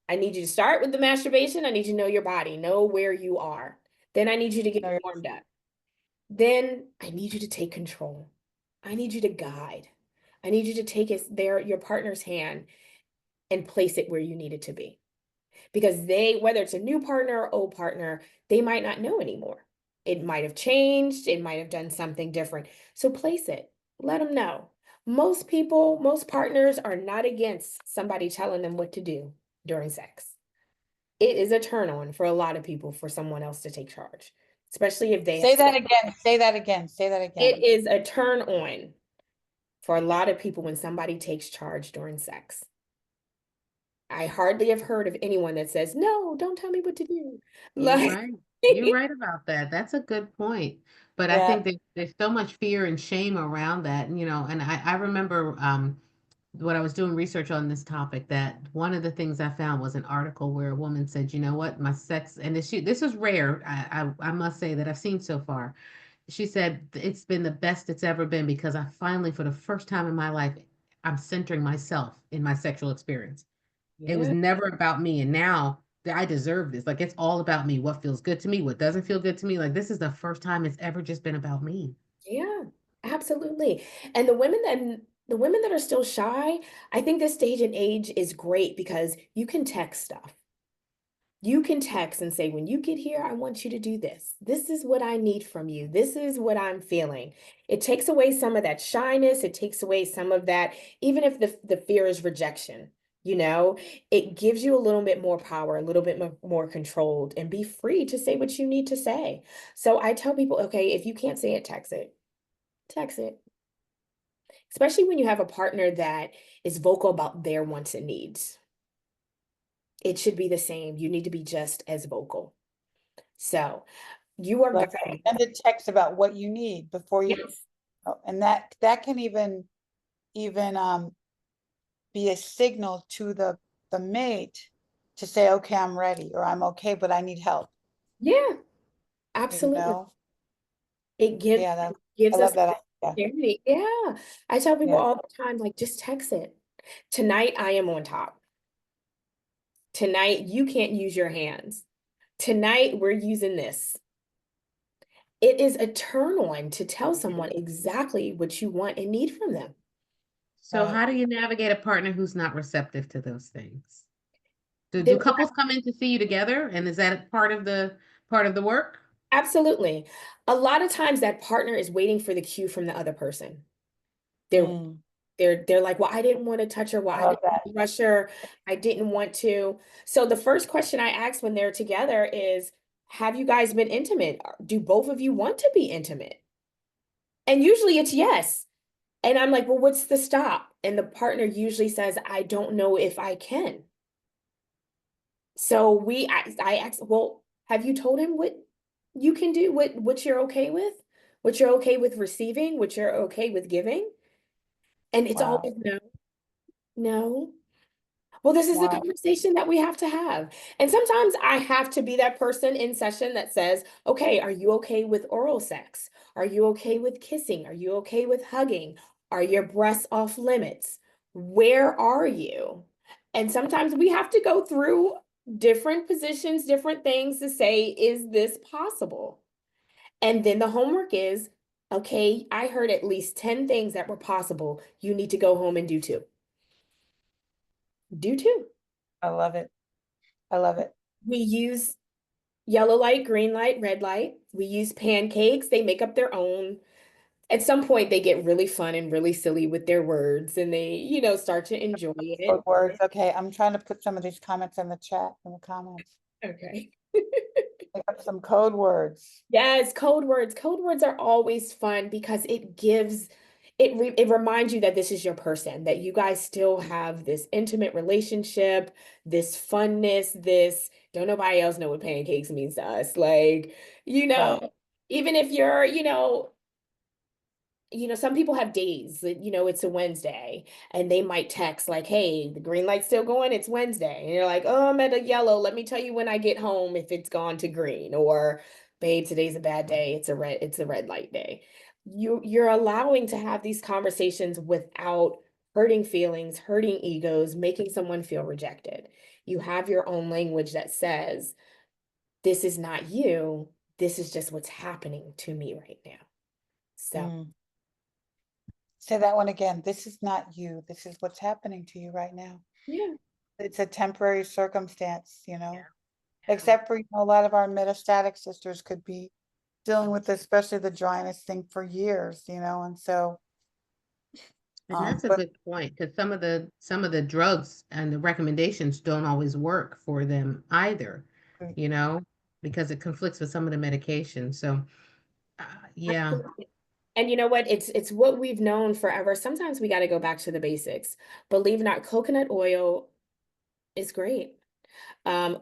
I need you to start with the masturbation. I need you to know your body, know where you are. Then I need you to get warmed up. Then I need you to take control. I need you to guide. I need you to take your partner's hand and place it where you need it to be. Because whether it's a new partner or old partner, they might not know anymore. It might have changed. It might have done something different. So place it, let them know. Most partners are not against somebody telling them what to do during sex. It is a turn on for a lot of people for someone else to take charge, especially if they Say that again, say that again, say that again. It is a turn on for a lot of people when somebody takes charge during sex. I hardly have heard of anyone that says, no, don't tell me what to do. You're right. You're right about that. That's a good point. But I think there's so much fear and shame around that, and I remember when I was doing research on this topic that one of the things I found was an article where a woman said, you know what, my sex, and this is rare, I must say that I've seen so far. She said, it's been the best it's ever been because I finally, for the first time in my life, I'm centering myself in my sexual experience. It was never about me. And now that I deserve this, like it's all about me. What feels good to me, what doesn't feel good to me. Like this is the first time it's ever just been about me. Yeah, absolutely. And the women that are still shy, I think this stage and age is great because you can text stuff. You can text and say, when you get here, I want you to do this. This is what I need from you. This is what I'm feeling. It takes away some of that shyness. It takes away some of that, even if the fear is rejection, it gives you a little bit more power, a little bit more controlled, and be free to say what you need to say. So I tell people, okay, if you can't say it, text it. Text it. Especially when you have a partner that is vocal about their wants and needs. It should be the same. You need to be just as vocal. So you are Like great. send a text about what you need before you, Yes. and that can even be a signal to the mate to say, okay, I'm ready, or I'm okay, but I need help, Yeah, you absolutely. know? It Yeah, gives I us love that idea. clarity. Yeah. I tell people Yeah. all the time, like, just text it. Tonight, I am on top. Tonight, you can't use your hands. Tonight, we're using this. It is a turn on to tell someone exactly what you want and need from them. So how do you navigate a partner who's not receptive to those things? Do Then couples come in to see you together? And is that part of the work? Absolutely. A lot of times that partner is waiting for the cue from the other person. They're Mm, they're like, well, I didn't want to touch her. Well, I I love didn't that. want to rush her. I didn't want to. So the first question I ask when they're together is, have you guys been intimate? Do both of you want to be intimate? And usually it's yes. And I'm like, well, what's the stop? And the partner usually says, I don't know if I can. So I asked, well, have you told him what you can do, what you're okay with, what you're okay with receiving, what you're okay with giving? And it's Wow. always no, no. Well, this is the Wow. conversation that we have to have. And sometimes I have to be that person in session that says, okay, are you okay with oral sex? Are you okay with kissing? Are you okay with hugging? Are your breasts off limits? Where are you? And sometimes we have to go through different positions, different things to say, is this possible? And then the homework is, okay, I heard at least 10 things that were possible. You need to go home and do two. Do two. I love it. I love it. We use yellow light, green light, red light. We use pancakes. They make up their own. At some point, they get really fun and really silly with their words and they, start to enjoy Code it. words. Okay, I'm trying to put some of these comments in the chat, in the comments. Okay. I got some code words. Yes, code words. Code words are always fun because it reminds you that this is your person, that you guys still have this intimate relationship, this funness, this don't nobody else know what pancakes means to us. Like, Right. even if you're, some people have days that, it's a Wednesday and they might text like, hey, the green light's still going, it's Wednesday. And you're like, oh, I'm at a yellow. Let me tell you when I get home if it's gone to green. Or, babe, today's a bad day. It's a red light day. You're allowing to have these conversations without hurting feelings, hurting egos, making someone feel rejected. You have your own language that says, this is not you. This is just what's happening to me right now. So, Mm. Say that one again. This is not you. This is what's happening to you right now. yeah. It's a temporary circumstance, except for, a lot of our metastatic sisters could be dealing with especially the dryness thing for years, and so, And that's a but good point because some of the drugs and the recommendations don't always work for them either, you know, because it conflicts with some of the medication. So, yeah. Absolutely. And you know what? It's what we've known forever. Sometimes we got to go back to the basics. Believe it or not, coconut oil is great.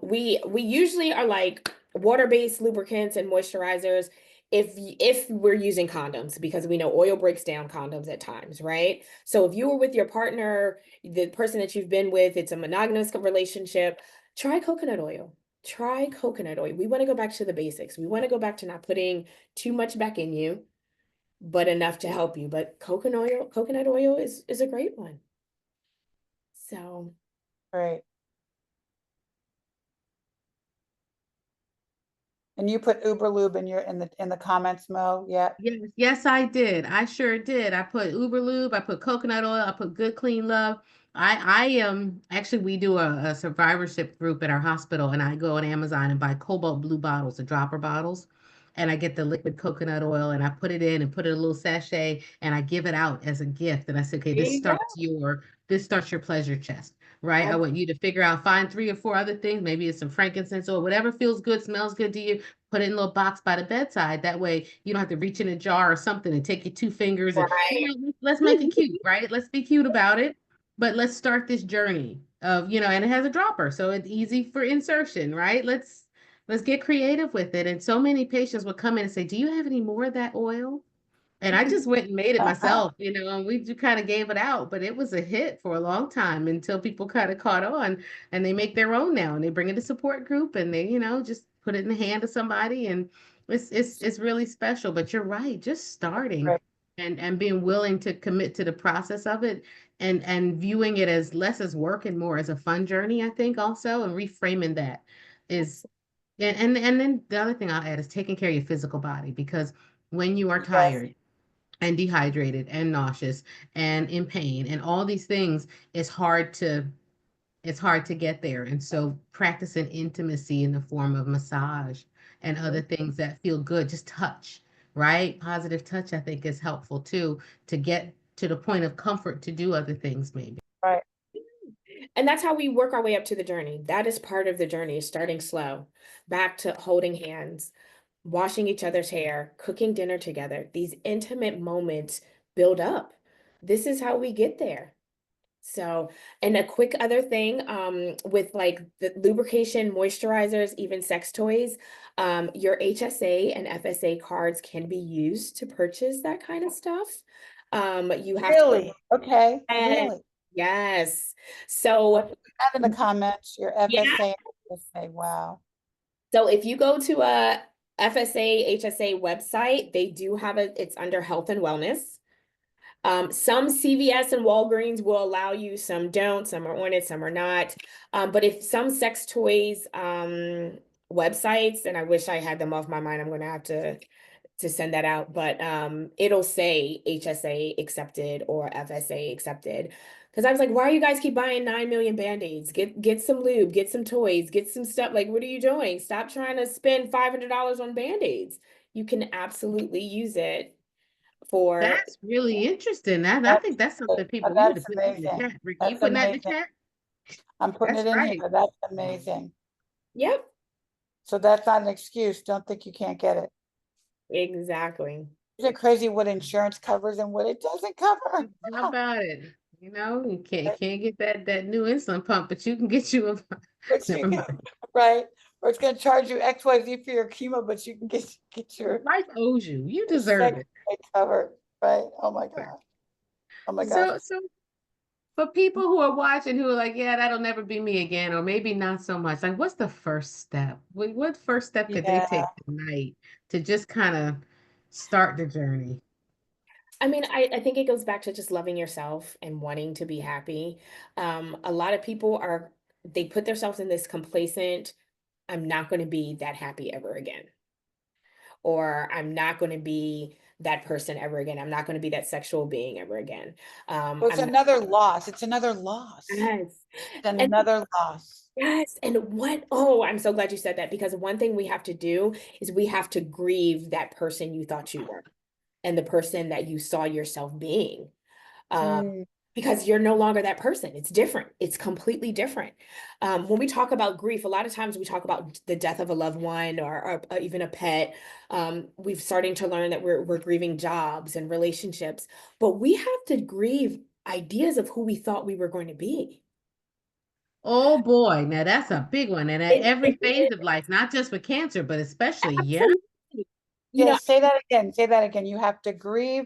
We usually are like water-based lubricants and moisturizers if we're using condoms because we know oil breaks down condoms at times, right? So if you were with your partner, the person that you've been with, it's a monogamous relationship, try coconut oil. Try coconut oil. We want to go back to the basics. We want to go back to not putting too much back in you, but enough to help you. But coconut oil is a great one. So right. And you put Uberlube in the comments, Mo? Yeah. Yes, I did. I sure did. I put Uberlube, I put coconut oil, I put Good Clean Love. I actually we do a survivorship group at our hospital, and I go on Amazon and buy cobalt blue bottles, the dropper bottles, and I get the liquid coconut oil and I put it in and put it in a little sachet and I give it out as a gift. And I say, okay, there you go. this starts your pleasure chest, right? I want you to figure out, find 3 or 4 other things. Maybe it's some frankincense or whatever feels good, smells good to you. Put it in a little box by the bedside. That way you don't have to reach in a jar or something and take your 2 fingers and Right. let's make it cute, right? Let's be cute about it. But let's start this journey of, and it has a dropper, so it's easy for insertion, right? Let's get creative with it. And so many patients would come in and say, do you have any more of that oil? And I just went and made it myself, and we just kind of gave it out, but it was a hit for a long time until people kind of caught on and they make their own now and they bring it to support group and they, just put it in the hand of somebody and it's really special. But you're right, just starting Right. and being willing to commit to the process of it and viewing it as less as work and more as a fun journey, I think also, and reframing that is and then the other thing I'll add is taking care of your physical body because when you are Yes. tired and dehydrated and nauseous and in pain and all these things, it's hard to get there. And so practicing intimacy in the form of massage and other things that feel good, just touch, right? Positive touch, I think, is helpful too, to get to the point of comfort to do other things, maybe. Right. And that's how we work our way up to the journey. That is part of the journey, starting slow, back to holding hands, washing each other's hair, cooking dinner together. These intimate moments build up. This is how we get there. So, and a quick other thing, with like the lubrication, moisturizers, even sex toys, your HSA and FSA cards can be used to purchase that kind of stuff. You have to, Really? Okay, yes, really? yes. So, Add in the comments, your yeah. FSA, FSA, wow. So if you go to a FSA, HSA website, they do have it's under health and wellness. Some CVS and Walgreens will allow you, some don't, some are on it, some are not. But if some sex toys websites, and I wish I had them off my mind, I'm gonna have to send that out, but it'll say HSA accepted or FSA accepted. Because I was like, why are you guys keep buying 9 million band-aids? Get some lube, get some toys, get some stuff. Like, what are you doing? Stop trying to spend $500 on band-aids. You can absolutely use it for That's really interesting. I That's think that's good. something people need to That's put in the amazing. chat. Ricky, you That's putting that in the amazing. chat? I'm putting That's it in right. here. That's amazing. yep, So that's not an excuse. Don't think you can't get it. exactly. Isn't it crazy what insurance covers and what it doesn't cover? How about it? You know, you can't get that new insulin pump, but you can get you a But you never can, mind. right? Or it's gonna charge you XYZ for your chemo, but you can get your Life owes you. You deserve sex it. covered, right? Oh my gosh. Oh my gosh. So for people who are watching who are like, yeah, that'll never be me again, or maybe not so much, like what's the first step? What first step could they Yeah. take tonight to just kind of start the journey? I mean, I think it goes back to just loving yourself and wanting to be happy. A lot of people they put themselves in this complacent, I'm not going to be that happy ever again. Or I'm not going to be that person ever again. I'm not going to be that sexual being ever again. So it's I'm not, another loss. It's another loss. yes. It's And another loss. yes. And I'm so glad you said that, because one thing we have to do is we have to grieve that person you thought you were and the person that you saw yourself being. Mm, Because you're no longer that person. It's different. It's completely different. When we talk about grief, a lot of times we talk about the death of a loved one or even a pet. We've starting to learn that we're grieving jobs and relationships, but we have to grieve ideas of who we thought we were going to be. Oh boy, now that's a big one, and at every It phase is of life, not just with cancer, but especially, yeah. absolutely, you yeah, know, say that again. Say that again. You have to grieve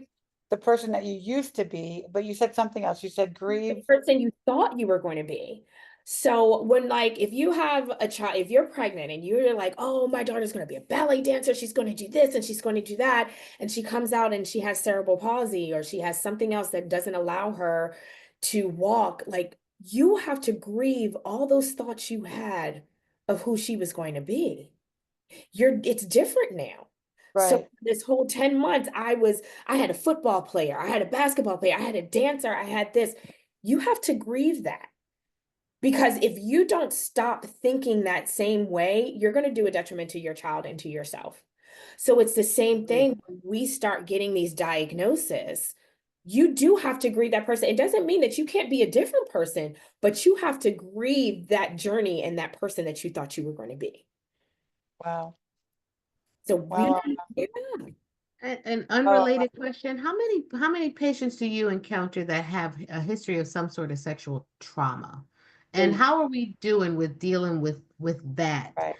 the person that you used to be, but you said something else. You said the grieve. person you thought you were going to be. So when, like, if you have a child, if you're pregnant and you're like, oh, my daughter's going to be a ballet dancer, she's going to do this and she's going to do that, and she comes out and she has cerebral palsy or she has something else that doesn't allow her to walk, like, you have to grieve all those thoughts you had of who she was going to be. It's different now. So Right. this whole 10 months, I had a football player, I had a basketball player, I had a dancer, I had this. You have to grieve that. Because if you don't stop thinking that same way, you're going to do a detriment to your child and to yourself. So it's the same thing when we start getting these diagnoses. You do have to grieve that person. It doesn't mean that you can't be a different person, but you have to grieve that journey and that person that you thought you were going to be. Wow. So Wow. yeah. An Wow. unrelated question: how many patients do you encounter that have a history of some sort of sexual trauma, and Ooh. how are we doing with dealing with that? Right.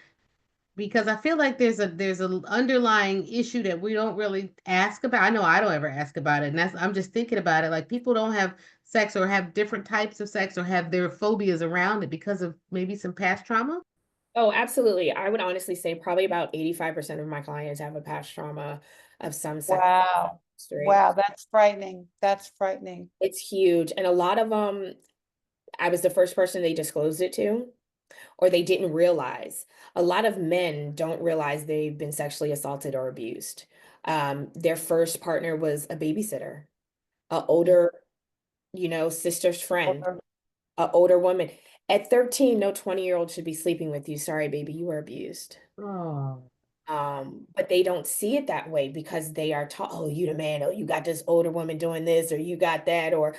Because I feel like there's a underlying issue that we don't really ask about. I know I don't ever ask about it, and I'm just thinking about it. Like people don't have sex or have different types of sex or have their phobias around it because of maybe some past trauma. Oh, absolutely. I would honestly say probably about 85% of my clients have a past trauma of some sex Wow. history. Wow. That's frightening. That's frightening. It's huge. And a lot of them, I was the first person they disclosed it to, or they didn't realize. A lot of men don't realize they've been sexually assaulted or abused. Their first partner was a babysitter, a older, sister's friend, Or- a older woman. At 13, no 20-year-old should be sleeping with you. Sorry, baby, you were abused. Oh, But they don't see it that way because they are taught, oh, you the man, oh, you got this older woman doing this, or you got that, or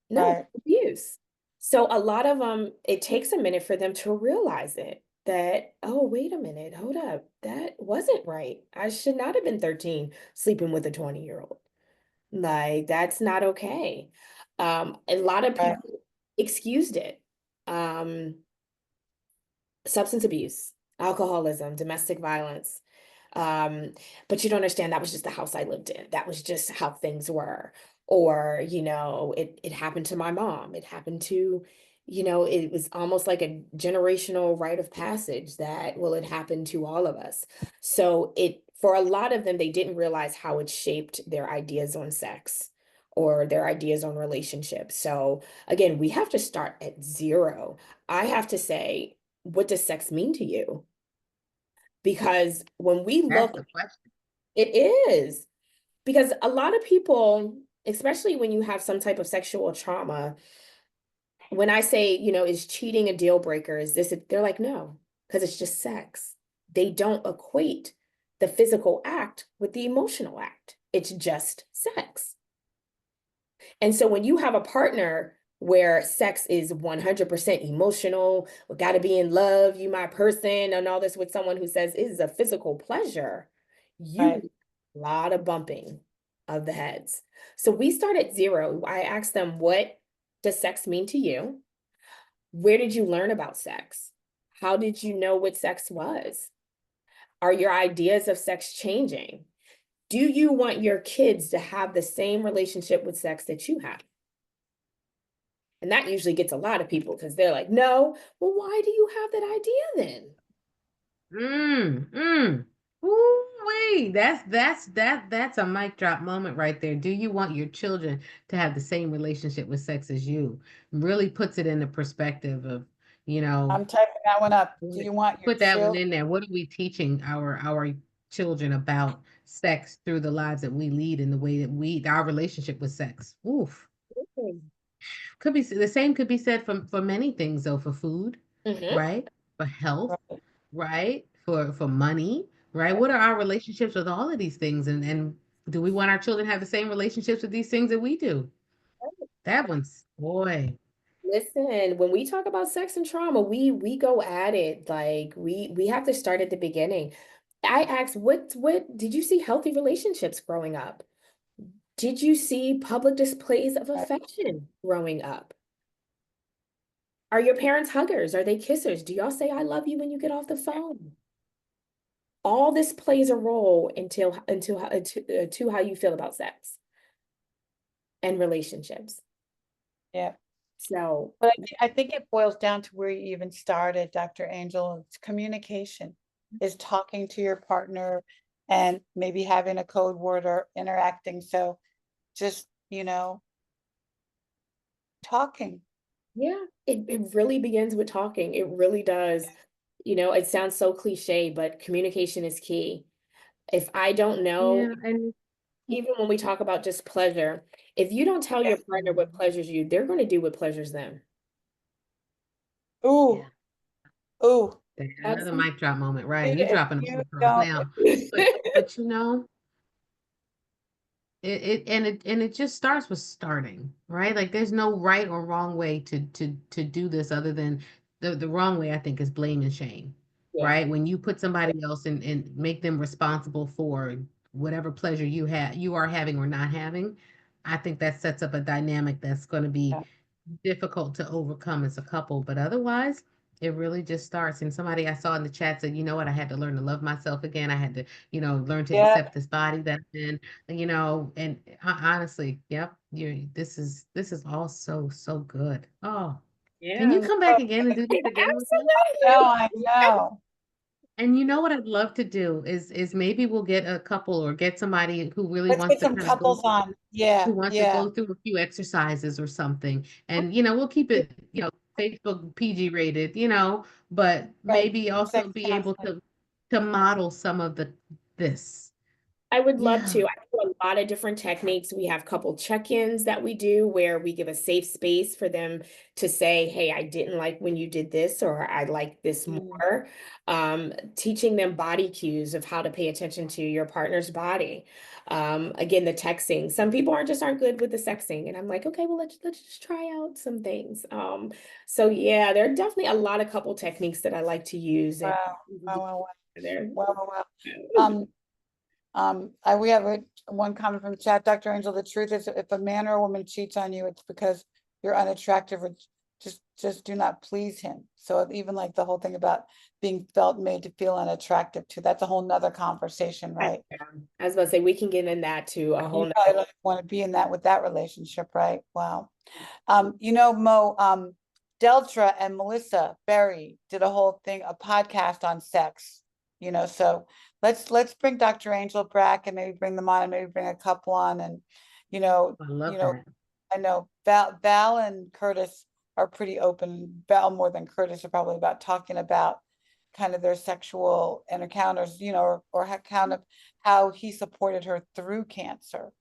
no, Right. abuse. So a lot of them, it takes a minute for them to realize it that, oh, wait a minute, hold up, that wasn't right. I should not have been 13 sleeping with a 20-year-old. Like, that's not okay. A lot of Right. people excused it. Um, Substance abuse, alcoholism, domestic violence. Um, but you don't understand that was just the house I lived in. That was just how things were. Or, it happened to my mom. It happened to, it was almost like a generational rite of passage that, well, it happened to all of us. So for a lot of them, they didn't realize how it shaped their ideas on sex or their ideas on relationships. So again, we have to start at zero. I have to say, what does sex mean to you? Because when we That's look, the question. it is because a lot of people, especially when you have some type of sexual trauma, when I say, is cheating a deal breaker? Is this, they're like, no, because it's just sex. They don't equate the physical act with the emotional act. It's just sex. And so when you have a partner where sex is 100% emotional, we got to be in love, you my person, and all this with someone who says it is a physical pleasure, Right. you a lot of bumping of the heads. So we start at zero. I asked them, what does sex mean to you? Where did you learn about sex? How did you know what sex was? Are your ideas of sex changing? Do you want your kids to have the same relationship with sex that you have? And that usually gets a lot of people because they're like, no, well, why do you have that idea then? Ooh, wait, that's a mic drop moment right there. Do you want your children to have the same relationship with sex as you? Really puts it in the perspective of, you know, I'm typing that one up. Do what- you want your put that one children? in there. What are we teaching our children about sex through the lives that we lead and the way that our relationship with sex? Oof. Could be the same could be said for many things though, for food, Mm-hmm. right? For health, Right. right? For money, right? What are our relationships with all of these things? And do we want our children to have the same relationships with these things that we do? That one's boy. Listen, when we talk about sex and trauma, we go at it like we have to start at the beginning. I asked, what did you see healthy relationships growing up? Did you see public displays of Right. affection growing up? Are your parents huggers? Are they kissers? Do y'all say I love you when you get off the phone? All this plays a role to how you feel about sex and relationships. Yeah. So, But I think it boils down to where you even started, Dr. Angel. It's communication, is talking to your partner and maybe having a code word or interacting. So just, talking. yeah, it really begins with talking. It really does. It sounds so cliche, but communication is key. If I don't know, Yeah, and even when we talk about just pleasure, if you don't tell your partner what pleasures you, they're going to do what pleasures them. Ooh, yeah, ooh. That's another mic drop moment, right? You If dropping you the bombs don't, now. But it just starts with starting, right? Like there's no right or wrong way to do this other than the wrong way, I think, is blame and shame, yeah. right? When you put somebody else and make them responsible for whatever pleasure you are having or not having, I think that sets up a dynamic that's going to be yeah, difficult to overcome as a couple. But otherwise, it really just starts. And somebody I saw in the chat said, you know what, I had to learn to love myself again. I had to, learn to yeah, accept this body that I'm in, and honestly, yep, this is all so good. Oh, can you Yeah. come back again and do this again with us? no, Absolutely. I know. And you know what I'd love to do is maybe we'll get a couple or get somebody who really Let's wants get to some kind of go couples on. Yeah, who wants to yeah, go through a few exercises or something. And we'll keep it, Facebook PG rated, but right. maybe also Sex be able counseling. to model some of this. I would love Yeah. to. I do a lot of different techniques. We have couple check-ins that we do where we give a safe space for them to say, hey, I didn't like when you did this, or I like this Mm. more. Teaching them body cues of how to pay attention to your partner's body. Again, the texting. Some people aren't good with the sexing. And I'm like, okay, well, let's just try out some things. So yeah, there are definitely a lot of couple techniques that I like to use and Wow, wow, wow, wow, there. wow, wow, wow. We have one comment from the chat, Dr. Angel, the truth is if a man or a woman cheats on you, it's because you're unattractive or just do not please him. So even like the whole thing about being made to feel unattractive too, that's a whole nother conversation, right? I was about to say, we can get in that to a whole You probably nother. don't want to be in that with that relationship, right? Wow. Mo, Deltra and Melissa Berry did a whole thing, a podcast on sex, so let's bring Dr. Angel back and maybe bring them on and maybe bring a couple on and, I love that. I know Val and Curtis are pretty open. Val more than Curtis are probably about talking about kind of their sexual encounters, or kind of how he supported her through cancer,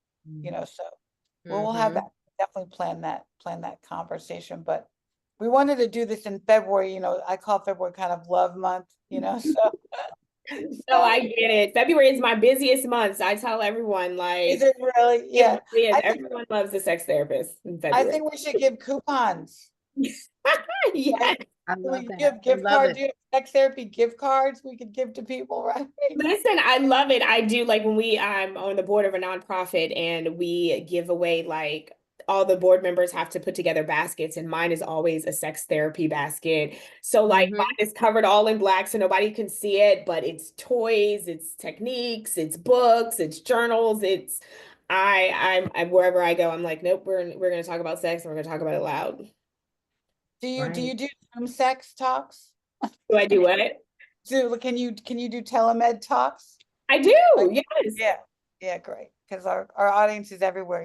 so we'll have that, definitely plan that conversation. But we wanted to do this in February, I call February kind of love month, so. No, I get it. February is my busiest month. I tell everyone, Is like, it really? Yeah. it really is. I think, Everyone loves a sex therapist in I February. think we should give coupons. Yes. I Do love we that. give I gift love cards? it. Do you have sex therapy gift cards we could give to people, right? Listen, I love it. I do like when I'm on the board of a nonprofit and we give away like all the board members have to put together baskets and mine is always a sex therapy basket. So like mine is covered all in black so nobody can see it, but it's toys, it's techniques, it's books, it's journals, it's I'm wherever I go, I'm like, nope, we're gonna talk about sex and we're gonna talk about it loud. Do you Right. do Zoom sex talks? Do I do what? Can you do telemed talks? I do, Like, yes. yeah, great. Because our audience is everywhere,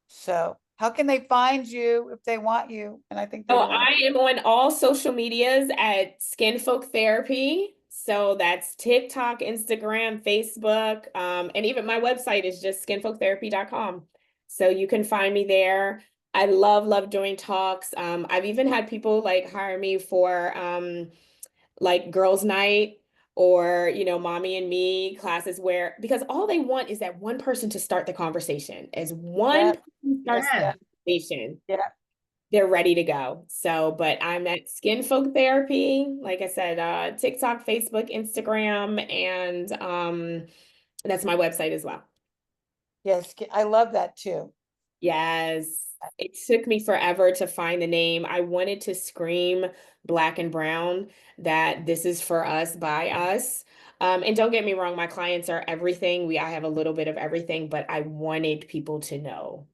so how can they find you if they want you? And I think they So do want to. I am on all social medias at Skin Folk Therapy. So that's TikTok, Instagram, Facebook, and even my website is just skinfolktherapy.com. So you can find me there. I love doing talks. I've even had people like hire me for like girls' night or mommy and me classes where because all they want is that one person to start the conversation. As one Yeah, person starts Yeah. the conversation, yeah. they're ready to go. So, but I'm at Skin Folk Therapy, like I said, TikTok, Facebook, Instagram, and that's my website as well. Yes, I love that too. Yes. It took me forever to find the name. I wanted to scream black and brown that this is for us by us. And don't get me wrong, my clients are everything. I have a little bit of everything, but I wanted people to know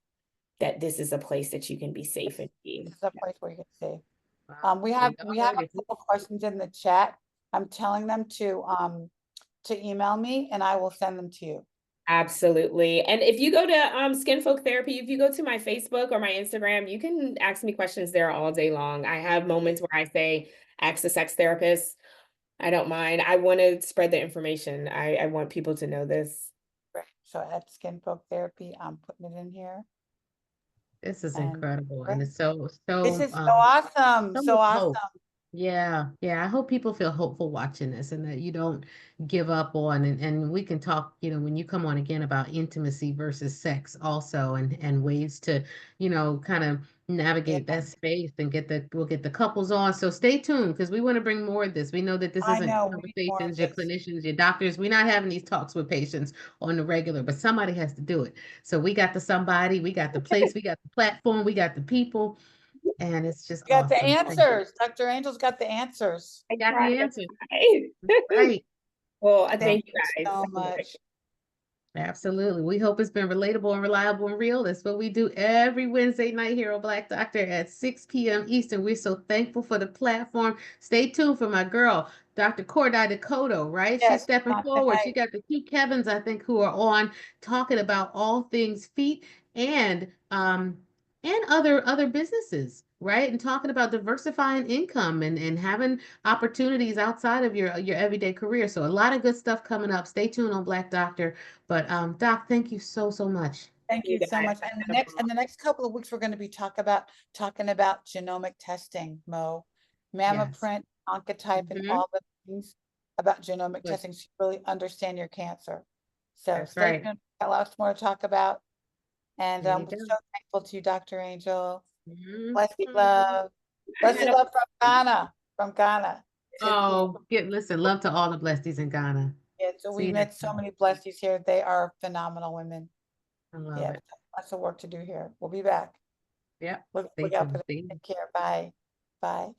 that this is a place that you can be safe and be. This is a place where you can see. Wow. We have a couple questions in the chat. I'm telling them to email me and I will send them to you. Absolutely. And if you go to Skin Folk Therapy, if you go to my Facebook or my Instagram, you can ask me questions there all day long. I have moments where I say, ask a sex therapist. I don't mind. I want to spread the information. I want people to know this. Right. So at Skin Folk Therapy, I'm putting it in here. This is And incredible. And great. it's so This is so awesome. so So much awesome. hope. Yeah, I hope people feel hopeful watching this and that you don't give up on and we can talk, when you come on again about intimacy versus sex also and ways to, kind of navigate Yeah. that space and we'll get the couples on. So stay tuned because we want to bring more of this. We know that this I isn't know. We need more of conversations, your this. clinicians, your doctors. We're not having these talks with patients on the regular, but somebody has to do it. So we got we got the place, we got the platform, we got the people. And it's just You got the awesome. answers. Dr. Angel's got the answers. I got Right. the answer. Right. Right. Well, Thank thank you you guys. so much. Absolutely. We hope it's been relatable and reliable and real. That's what we do every Wednesday night here on Black Doctor at 6 p.m. Eastern. We're so thankful for the platform. Stay tuned for my girl, Dr. Cordai Dakota, right? She's Yes, stepping on forward. She tonight. got the two Kevins, I think, who are on talking about all things feet and and other businesses, right? And talking about diversifying income and having opportunities outside of your everyday career. So a lot of good stuff coming up. Stay tuned on Black Doctor. But Doc, thank you so much. Thank You you so guys, much. I And had a ball. the next couple of weeks, we're going to be talking about genomic testing, Mo, Yes. mammoprint, oncotype, and Hmm. all the things about genomic Good. testing so you really understand your cancer. So That's stay right. tuned. Got lots more to talk about. And There you I'm go. so thankful to you, Dr. Angel. Mhm. Blessed love. I Blessed had a love from Ghana. From Ghana. Take care. Oh, listen, love to all the blesties in Ghana. Yeah, so See we you met next so time. many blesties here. They are phenomenal women. I love Yeah, it. lots of work to do here. We'll be back. Yep. Look Stay out for tuned. them. See you. Take care. Bye. Bye.